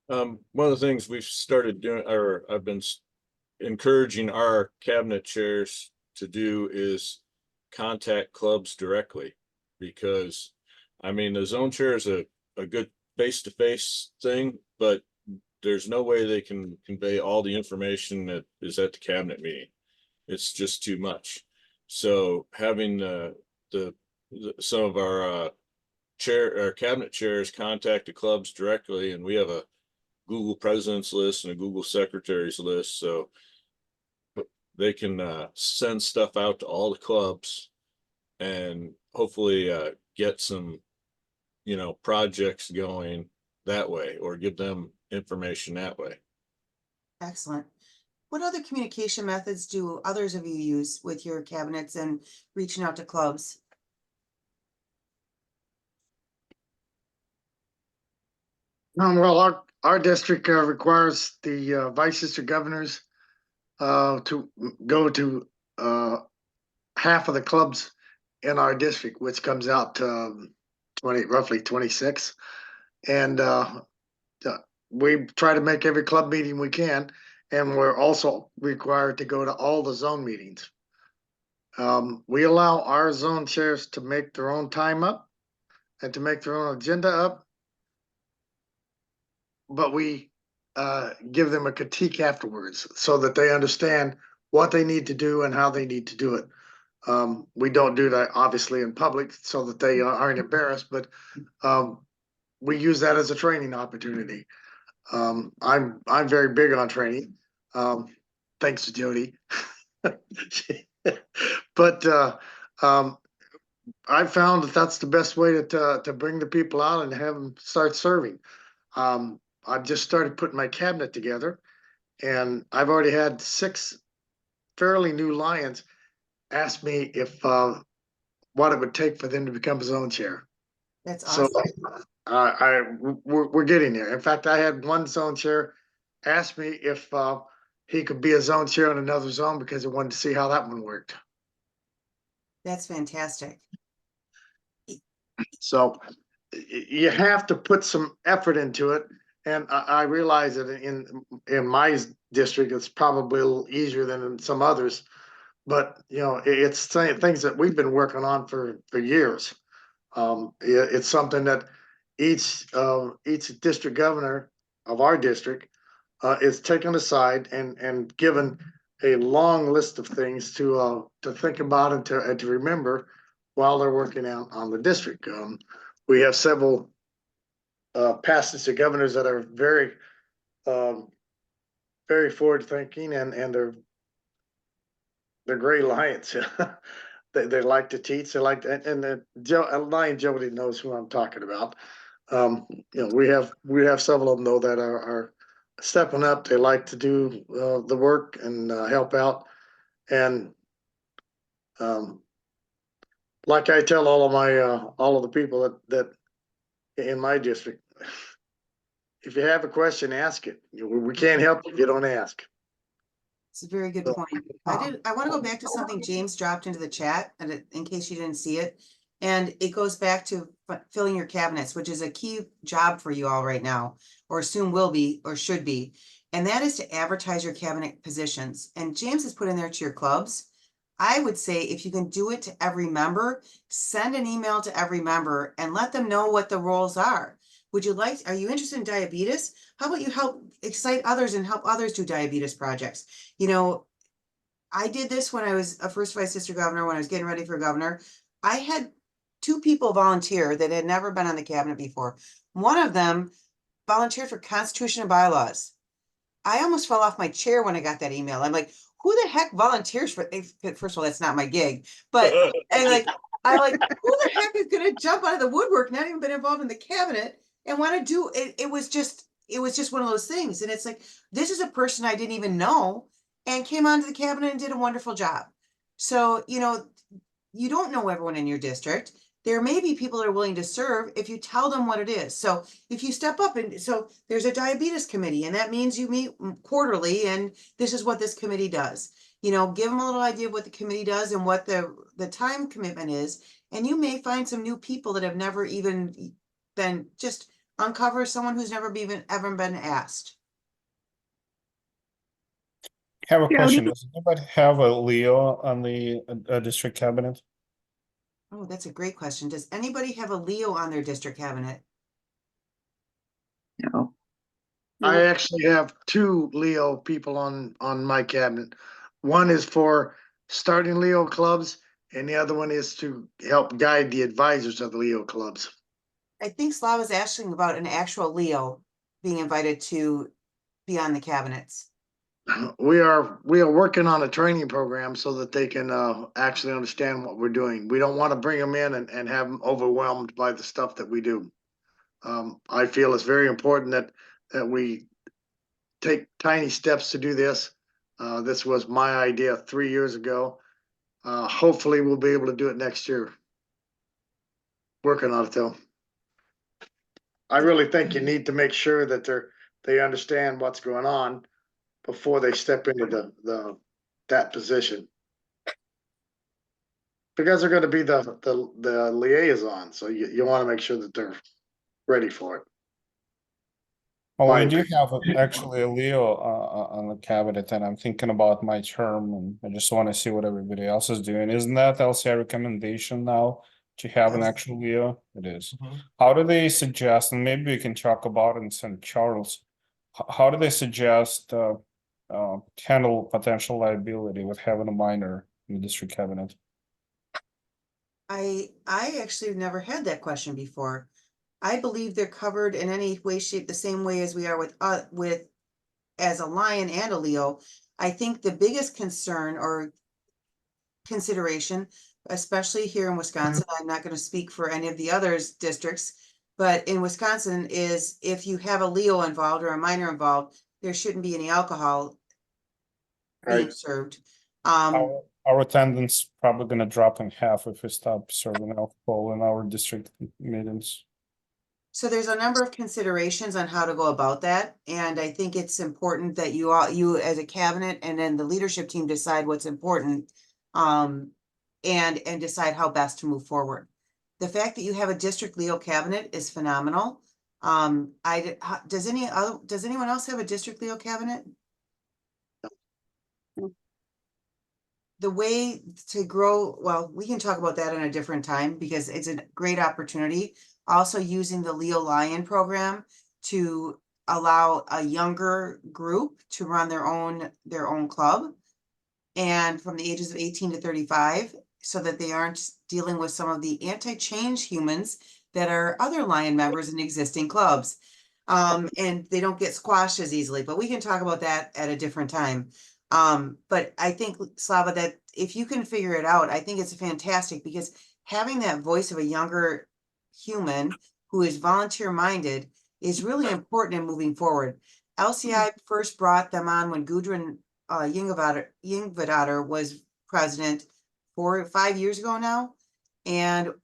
One of the things we've started doing, or I've been encouraging our cabinet chairs to do, is contact clubs directly, because I mean, the zone chair is a good face-to-face thing, but there's no way they can convey all the information that is at the cabinet meeting. It's just too much. So having some of our cabinet chairs contact the clubs directly, and we have a Google presidents list and a Google secretaries list, so they can send stuff out to all the clubs and hopefully get some, projects going that way, or give them information that way. Excellent. What other communication methods do others of you use with your cabinets and reaching out to clubs? Well, our district requires the vice district governors to go to half of the clubs in our district, which comes out to roughly 26. And we try to make every club meeting we can. And we're also required to go to all the zone meetings. We allow our zone chairs to make their own time up and to make their own agenda up. But we give them a critique afterwards so that they understand what they need to do and how they need to do it. We don't do that obviously in public so that they aren't embarrassed, but we use that as a training opportunity. I'm very big on training. Thanks to Jody. But I found that that's the best way to bring the people out and have them start serving. I've just started putting my cabinet together, and I've already had 6 fairly new Lions ask me if what it would take for them to become a zone chair. That's So awesome. we're getting there. In fact, I had one zone chair ask me if he could be a zone chair in another zone because he wanted to see how that one worked. That's fantastic. So you have to put some effort into it. And I realize that in my district, it's probably a little easier than in some others. But, it's things that we've been working on for years. It's something that each district governor of our district is taken aside and given a long list of things to think about and to remember while they're working out on the district. We have several past district governors that are very very forward thinking, and they're great Lions. They like to teach. They like to, and Lion Jody knows who I'm talking about. We have several of them though that are stepping up. They like to do the work and help out. And like I tell all of the people that in my district, if you have a question, ask it. We can't help if you don't ask. It's a very good So, point. I want to go back to something James dropped into the chat and in case you didn't see it. And it goes back to filling your cabinets, which is a key job for you all right now, or soon will be, or should be. And that is to advertise your cabinet positions. And James has put in there to your clubs. I would say if you can do it to every member, send an email to every member and let them know what the roles are. Are you interested in diabetes? How about you help excite others and help others do diabetes projects? You know, I did this when I was a first vice district governor, when I was getting ready for governor. I had 2 people volunteer that had never been on the cabinet before. One of them volunteered for Constitution and bylaws. I almost fell off my chair when I got that email. I'm like, who the heck volunteers for, first of all, that's not my gig, but I'm like, who the heck is gonna jump out of the woodwork, not even been involved in the cabinet and want to do it? It was just one of those things. And it's like, this is a person I didn't even know and came onto the cabinet and did a wonderful job. So, you know, you don't know everyone in your district. There may be people that are willing to serve if you tell them what it is. So if you step up and so there's a diabetes committee and that means you meet quarterly and this is what this committee does. You know, give them a little idea of what the committee does and what the time commitment is. And you may find some new people that have never even been, just uncover someone who's never ever been asked. I have a question. Does anybody have a Leo on the district cabinet? Oh, that's a great question. Does anybody have a Leo on their district cabinet? No. I actually have 2 Leo people on my cabinet. One is for starting Leo clubs, and the other one is to help guide the advisors of the Leo clubs. I think Slav is asking about an actual Leo being invited to be on the cabinets. We are working on a training program so that they can actually understand what we're doing. We don't want to bring them in and have them overwhelmed by the stuff that we do. I feel it's very important that we take tiny steps to do this. This was my idea 3 years ago. Hopefully we'll be able to do it next year. Working on it though. I really think you need to make sure that they understand what's going on before they step into that position. Because they're gonna be the liaison, so you wanna make sure that they're ready for it. Well, we Fine. do have actually a Leo on the cabinet, and I'm thinking about my term, and I just want to see what everybody else is doing. Isn't that LCI recommendation now to have an Yes. actual Leo? It is. How do they suggest, and maybe we can talk about it in St. Charles, how do they suggest handle potential liability with having a minor in the district cabinet? I actually have never had that question before. I believe they're covered in any way, shape, the same way as we are with as a lion and a Leo. I think the biggest concern or consideration, especially here in Wisconsin, I'm not going to speak for any of the others districts, but in Wisconsin is if you have a Leo involved or a minor involved, there shouldn't be any alcohol being Right. served. Our attendance probably going to drop in half if we stop serving alcohol in our district meetings. So there's a number of considerations on how to go about that. And I think it's important that you as a cabinet and then the leadership team decide what's important and decide how best to move forward. The fact that you have a district Leo cabinet is phenomenal. Does anyone else have a district Leo cabinet? The way to grow, well, we can talk about that in a different time because it's a great opportunity. Also using the Leo Lion program to allow a younger group to run their own club and from the ages of 18 to 35 so that they aren't dealing with some of the anti-change humans that are other Lion members in existing clubs. And they don't get squashed as easily, but we can talk about that at a different time. But I think, Slava, that if you can figure it out, I think it's fantastic because having that voice of a younger human who is volunteer minded is really important in moving forward. LCI first brought them on when Gudrun Yngvedottir was president 4 or 5 years ago now. And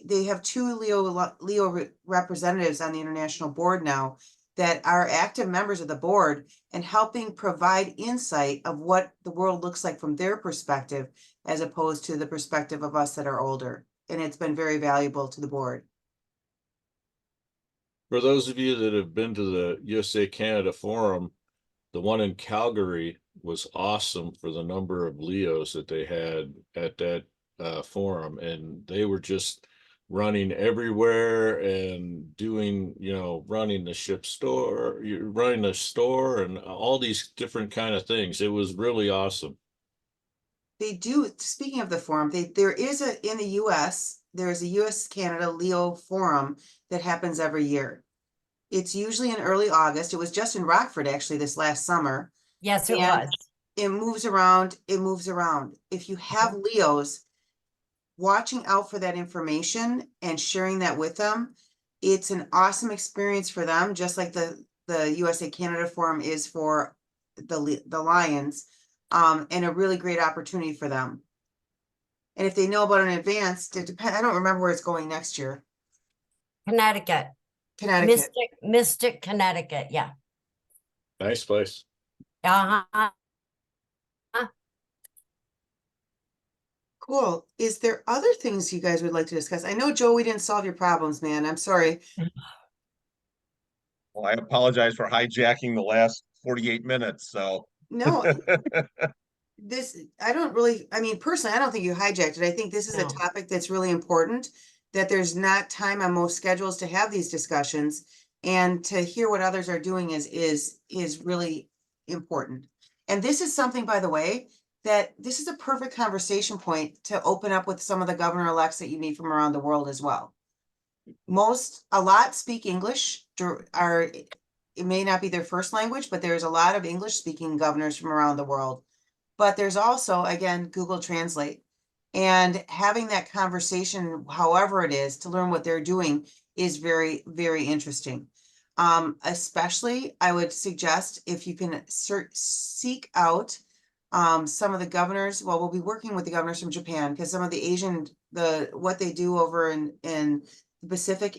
they have 2 Leo representatives on the international board now. that are active members of the board and helping provide insight of what the world looks like from their perspective, as opposed to the perspective of us that are older. And it's been very valuable to the board. For those of you that have been to the USA Canada Forum, the one in Calgary was awesome for the number of Leos that they had at that forum, and they were just running everywhere and doing, running the ship store, running the store, and all these different kind of things. It was really awesome. They do, speaking of the forum, there is in the US, there's a US Canada Leo forum that happens every year. It's usually in early August. It was just in Rockford actually this last summer. Yes, it And was. it moves around, it moves around. If you have Leos, watching out for that information and sharing that with them, it's an awesome experience for them, just like the USA Canada Forum is for the Lions, and a really great opportunity for them. And if they know about it in advance, it depends. I don't remember where it's going next year. Connecticut. Connecticut. Mystic, Connecticut. Yeah. Nice place. Uh-huh. Cool. Is there other things you guys would like to discuss? I know, Joe, we didn't solve your problems, man. I'm sorry. Well, I apologize for hijacking the last 48 minutes, so. No, I don't really, I mean, personally, I don't think you hijacked it. I think this is a No. topic that's really important, that there's not time on most schedules to have these discussions, and to hear what others are doing is really important. And this is something, by the way, that this is a perfect conversation point to open up with some of the governor-elects that you meet from around the world as well. A lot speak English, it may not be their first language, but there's a lot of English-speaking governors from around the world. But there's also, again, Google Translate. And having that conversation, however it is, to learn what they're doing is very, very interesting. Especially, I would suggest if you can seek out some of the governors. Well, we'll be working with the governors from Japan, because some of the Asian, what they do over in the Pacific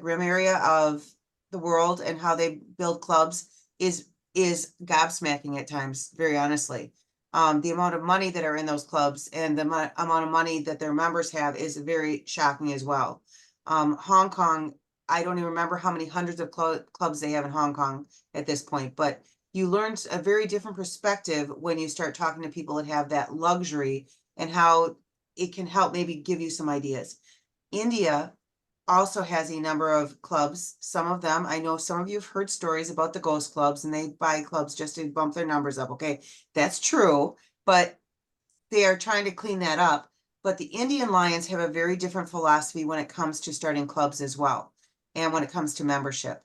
Rim area of the world, and how they build clubs is gobsmacking at times, very honestly. The amount of money that are in those clubs and the amount of money that their members have is very shocking as well. Hong Kong, I don't even remember how many hundreds of clubs they have in Hong Kong at this point, but you learn a very different perspective when you start talking to people that have that luxury, and how it can help maybe give you some ideas. India also has a number of clubs. Some of them, I know some of you have heard stories about the ghost clubs, and they buy clubs just to bump their numbers up. Okay, that's true, but they are trying to clean that up. But the Indian Lions have a very different philosophy when it comes to starting clubs as well, and when it comes to membership.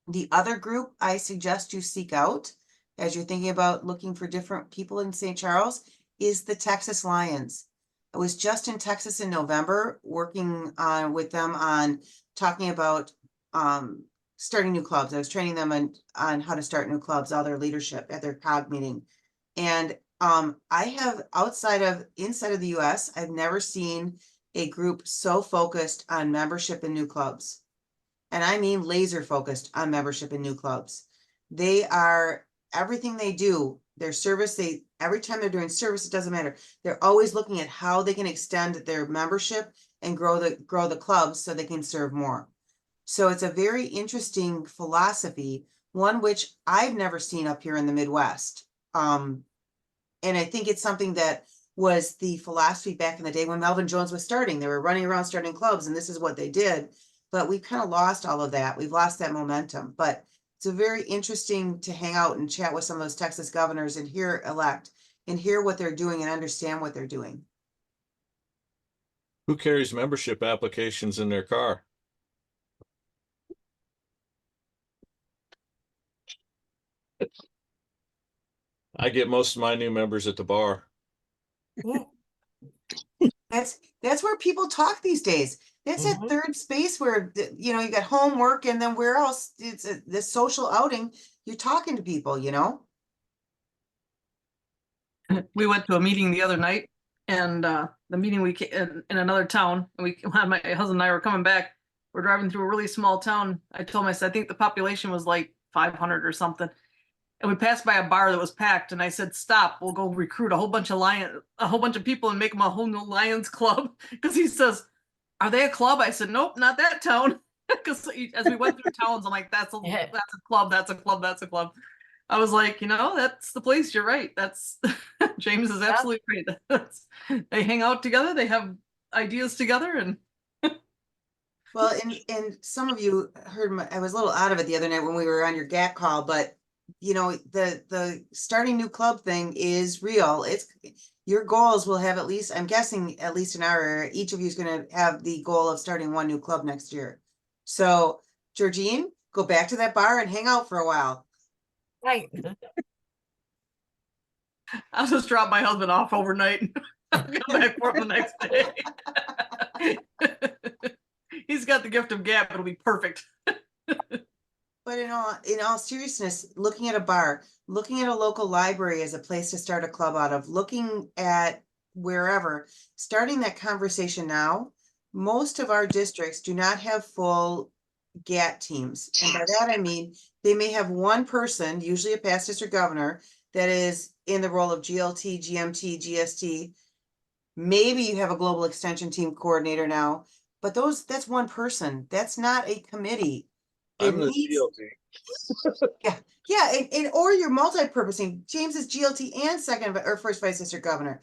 The other group I suggest you seek out as you're thinking about looking for different people in St. Charles is the Texas Lions. I was just in Texas in November working with them on talking about starting new clubs. I was training them on how to start new clubs, all their leadership at their COG meeting. And I have inside of the US, I've never seen a group so focused on membership in new clubs. And I mean laser focused on membership in new clubs. They are, everything they do, their service, every time they're doing service, it doesn't matter. They're always looking at how they can extend their membership and grow the clubs so they can serve more. So it's a very interesting philosophy, one which I've never seen up here in the Midwest. And I think it's something that was the philosophy back in the day when Melvin Jones was starting. They were running around starting clubs, and this is what they did. But we've kind of lost all of that. We've lost that momentum. But it's a very interesting to hang out and chat with some of those Texas governors and hear what they're doing and understand what they're doing. Who carries membership applications in their car? I get most of my new members at the bar. That's where people talk these days. That's that third space where, you got homework, and then where else? It's this social outing. You're talking to people, We went to a meeting the other night, and the meeting in another town, and my husband and I were coming back, we're driving through a really small town. I told him, I said, I think the population was like 500 or something. And we passed by a bar that was packed, and I said, "Stop! We'll go recruit a whole bunch of people, and make them a whole new Lions club." Because he says, "Are they a club?" I said, "Nope, not that town." Because as we went through towns, I'm like, "That's a club. That's a club. That's a club." I was like, that's the place. You're right. That's James is absolutely right. They hang out together. They have ideas together, and Well, and some of you heard I was a little out of it the other night when we were on your GAT call, but the starting new club thing is real. It's your goals will have, at least, I'm guessing, at least in our area, each of you is going to have the goal of starting one new club next year. So, Georgine, go back to that bar and hang out for a while. Right. I'll just drop my husband off overnight and come back for him the next day. He's got the gift of gab. It'll be perfect. But in all seriousness, looking at a bar, looking at a local library as a place to start a club out of, looking at wherever, starting that conversation now. Most of our districts do not have full GAT teams. And by that, I mean, they may have one person, usually a past district governor, that is in the role of GLT, GMT, GST. Maybe you have a global extension team coordinator now, but that's one person. That's not a committee. I'm the GLT. Yeah, and or you're multi-purposing. James is GLT and second or first vice district governor.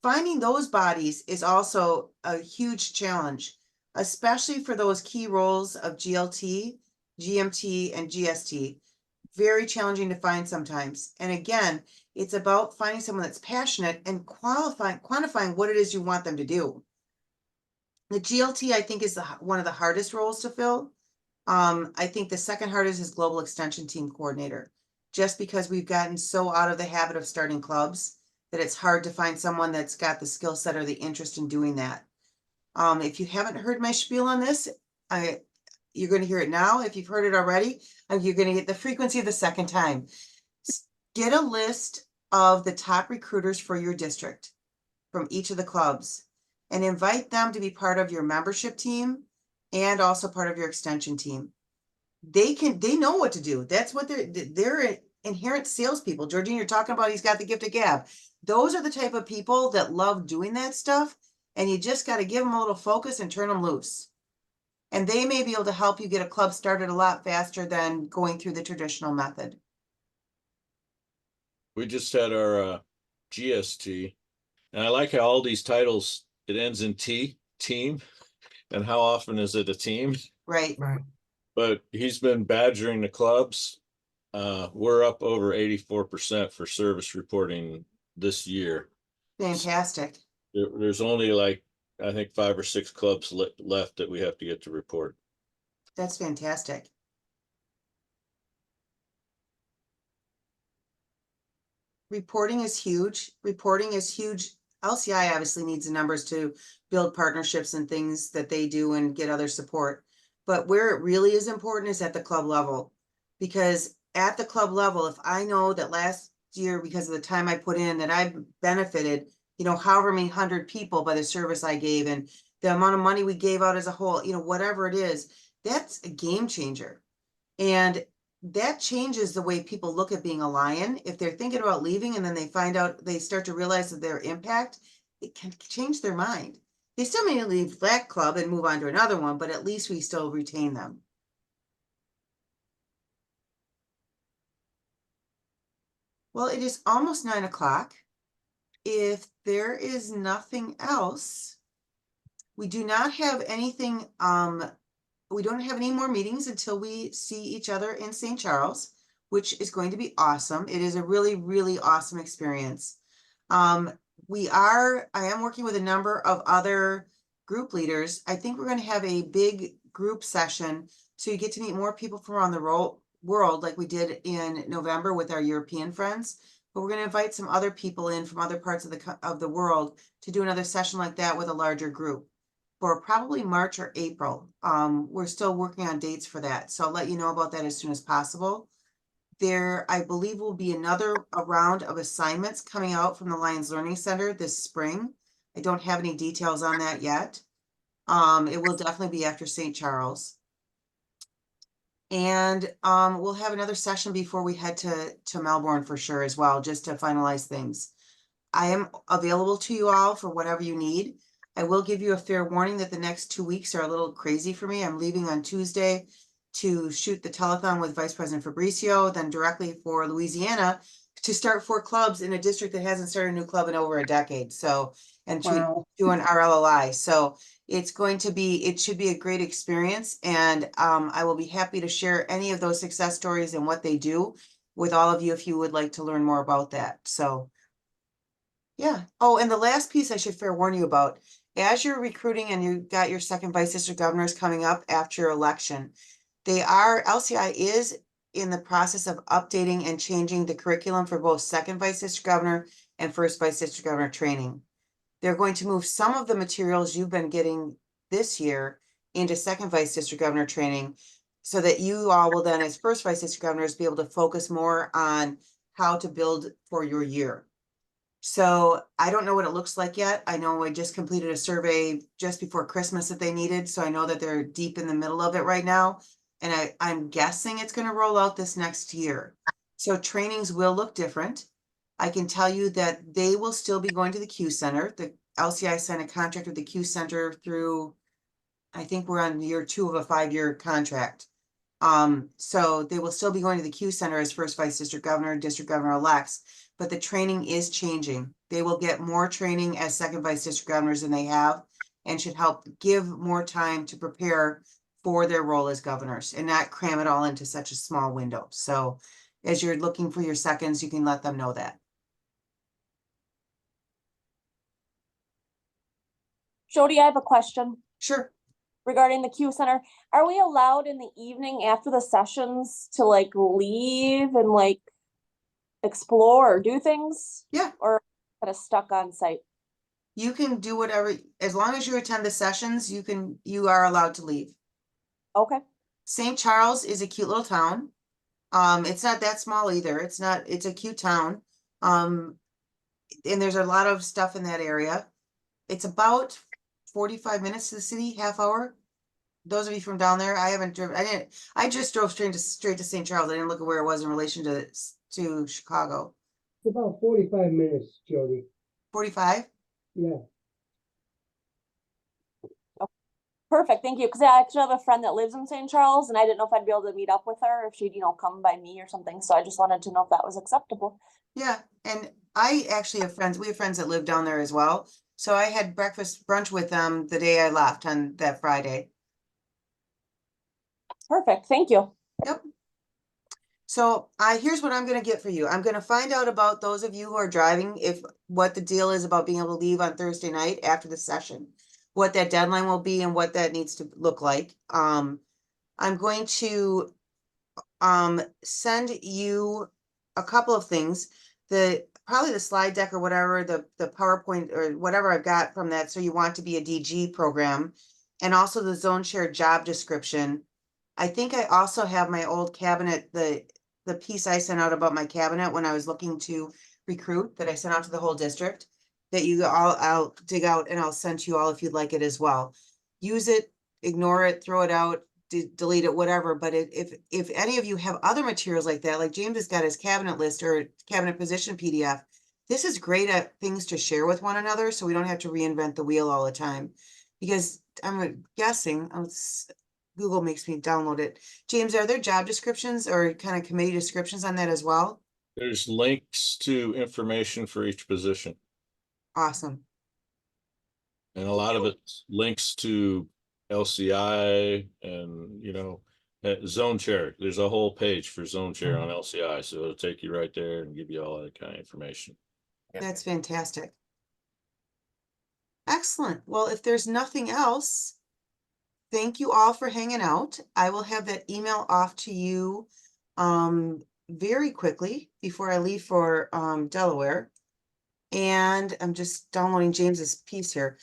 Finding those bodies is also a huge challenge, especially for those key roles of GLT, GMT, and GST. Very challenging to find sometimes. And again, it's about finding someone that's passionate and quantifying what it is you want them to do. The GLT, I think, is one of the hardest roles to fill. I think the second hardest is global extension team coordinator, just because we've gotten so out of the habit of starting clubs that it's hard to find someone that's got the skill set or the interest in doing that. If you haven't heard my spiel on this, you're going to hear it now. If you've heard it already, you're going to get the frequency of the second time. Get a list of the top recruiters for your district from each of the clubs and invite them to be part of your membership team and also part of your extension team. They know what to do. That's what they're inherent salespeople. Georgine, you're talking about, he's got the gift of gab. Those are the type of people that love doing that stuff. And you just got to give them a little focus and turn them loose. And they may be able to help you get a club started a lot faster than going through the traditional method. We just had our GST, and I like how all these titles, it ends in T, team. And how often is it a team? Right. But he's been badgering the clubs. We're up over 84% for service reporting this year. Fantastic. There's only I think 5 or 6 clubs left that we have to get to report. That's fantastic. Reporting is huge. LCI obviously needs the numbers to build partnerships and things that they do and get other support. But where it really is important is at the club level. Because at the club level, if I know that last year, because of the time I put in, that I benefited, however many 100 people by the service I gave and the amount of money we gave out as a whole, whatever it is, that's a game changer. And that changes the way people look at being a Lion. If they're thinking about leaving and then they start to realize that their impact, it can change their mind. They still may leave that club and move on to another one, but at least we still retain them. Well, it is almost 9 o'clock. If there is nothing else, we do not have anything, we don't have any more meetings until we see each other in St. Charles, which is going to be awesome. It is a really, really awesome experience. I am working with a number of other group leaders. I think we're going to have a big group session so you get to meet more people from around the world like we did in November with our European friends. But we're going to invite some other people in from other parts of the world to do another session like that with a larger group for probably March or April. We're still working on dates for that. So I'll let you know about that as soon as possible. There, I believe, will be another round of assignments coming out from the Lions Learning Center this spring. I don't have any details on that yet. It will definitely be after St. Charles. And we'll have another session before we head to Melbourne for sure as well, just to finalize things. I am available to you all for whatever you need. I will give you a fair warning that the next 2 weeks are a little crazy for me. I'm leaving on Tuesday to shoot the telethon with Vice President Fabricio, then directly for Louisiana to start 4 clubs in a district that hasn't started a new club in over a decade. So, and to Wow. do an RLLI. So it should be a great experience. And I will be happy to share any of those success stories and what they do with all of you if you would like to learn more about that. So yeah. Oh, and the last piece I should fair warn you about, as you're recruiting and you got your second vice district governors coming up after your election, LCI is in the process of updating and changing the curriculum for both second vice district governor and first vice district governor training. They're going to move some of the materials you've been getting this year into second vice district governor training so that you all will then, as first vice district governors, be able to focus more on how to build for your year. So I don't know what it looks like yet. I know I just completed a survey just before Christmas that they needed. So I know that they're deep in the middle of it right now. And I'm guessing it's going to roll out this next year. So trainings will look different. I can tell you that they will still be going to the Q Center. The LCI signed a contract with the Q Center through, I think we're on year 2 of a 5-year contract. So they will still be going to the Q Center as first vice district governor elects, but the training is changing. They will get more training as second vice district governors than they have and should help give more time to prepare for their role as governors and not cram it all into such a small window. So as you're looking for your seconds, you can let them know that. Jody, I have a question Sure. regarding the Q Center. Are we allowed in the evening after the sessions to like leave and like explore or do things? Yeah. Or kind of stuck on site? You can do whatever, as long as you attend the sessions, you are allowed to leave. Okay. St. Charles is a cute little town. It's not that small either. It's a cute town. And there's a lot of stuff in that area. It's about 45 minutes to the city, half hour. Those of you from down there, I just drove straight to St. Charles. I didn't look at where it was in relation to Chicago. It's about 45 minutes, Jody. 45? Yeah. Perfect, thank you. Because I actually have a friend that lives in St. Charles, and I didn't know if I'd be able to meet up with her if she'd, come by me or something. So I just wanted to know if that was acceptable. Yeah, and I actually have friends. We have friends that live down there as well. So I had brunch with them the day I left on that Friday. Perfect, thank you. Yep. So here's what I'm going to get for you. I'm going to find out about those of you who are driving, what the deal is about being able to leave on Thursday night after the session, what that deadline will be and what that needs to look like. I'm going to send you a couple of things, probably the slide deck or whatever, the PowerPoint or whatever I've got from that. So you want to be a DG program, and also the zone share job description. I think I also have my old cabinet, the piece I sent out about my cabinet when I was looking to recruit that I sent out to the whole district that I'll dig out and I'll send to you all if you'd like it as well. Use it, ignore it, throw it out, delete it, whatever. But if any of you have other materials like that, like James has got his cabinet list or cabinet position PDF, this is great at things to share with one another so we don't have to reinvent the wheel all the time. Because I'm guessing, Google makes me download it. James, are there job descriptions or kind of committee descriptions on that as well? There's links to information for each position. Awesome. And a lot of it links to LCI and, zone chair. There's a whole page for zone chair on LCI. So it'll take you right there and give you all that kind of information. That's fantastic. Excellent. Well, if there's nothing else, thank you all for hanging out. I will have that email off to you very quickly before I leave for Delaware. And I'm just downloading James's piece here.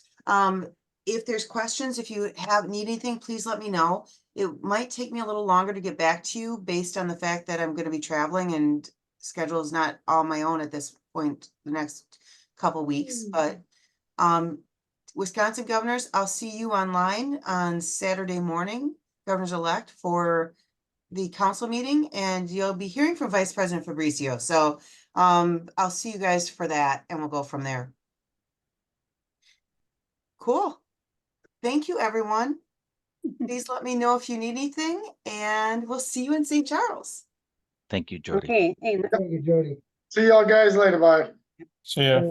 If there's questions, if you need anything, please let me know. It might take me a little longer to get back to you based on the fact that I'm going to be traveling and schedule is not all my own at this point the next couple weeks. But Wisconsin governors, I'll see you online on Saturday morning, governors-elect, for the council meeting, and you'll be hearing from Vice President Fabricio. So I'll see you guys for that, and we'll go from there. Cool. Thank you, everyone. Please let me know if you need anything, and we'll see you in St. Charles. Thank you, Jody. Okay, and Thank you, Jody. See y'all guys later, bye. See ya.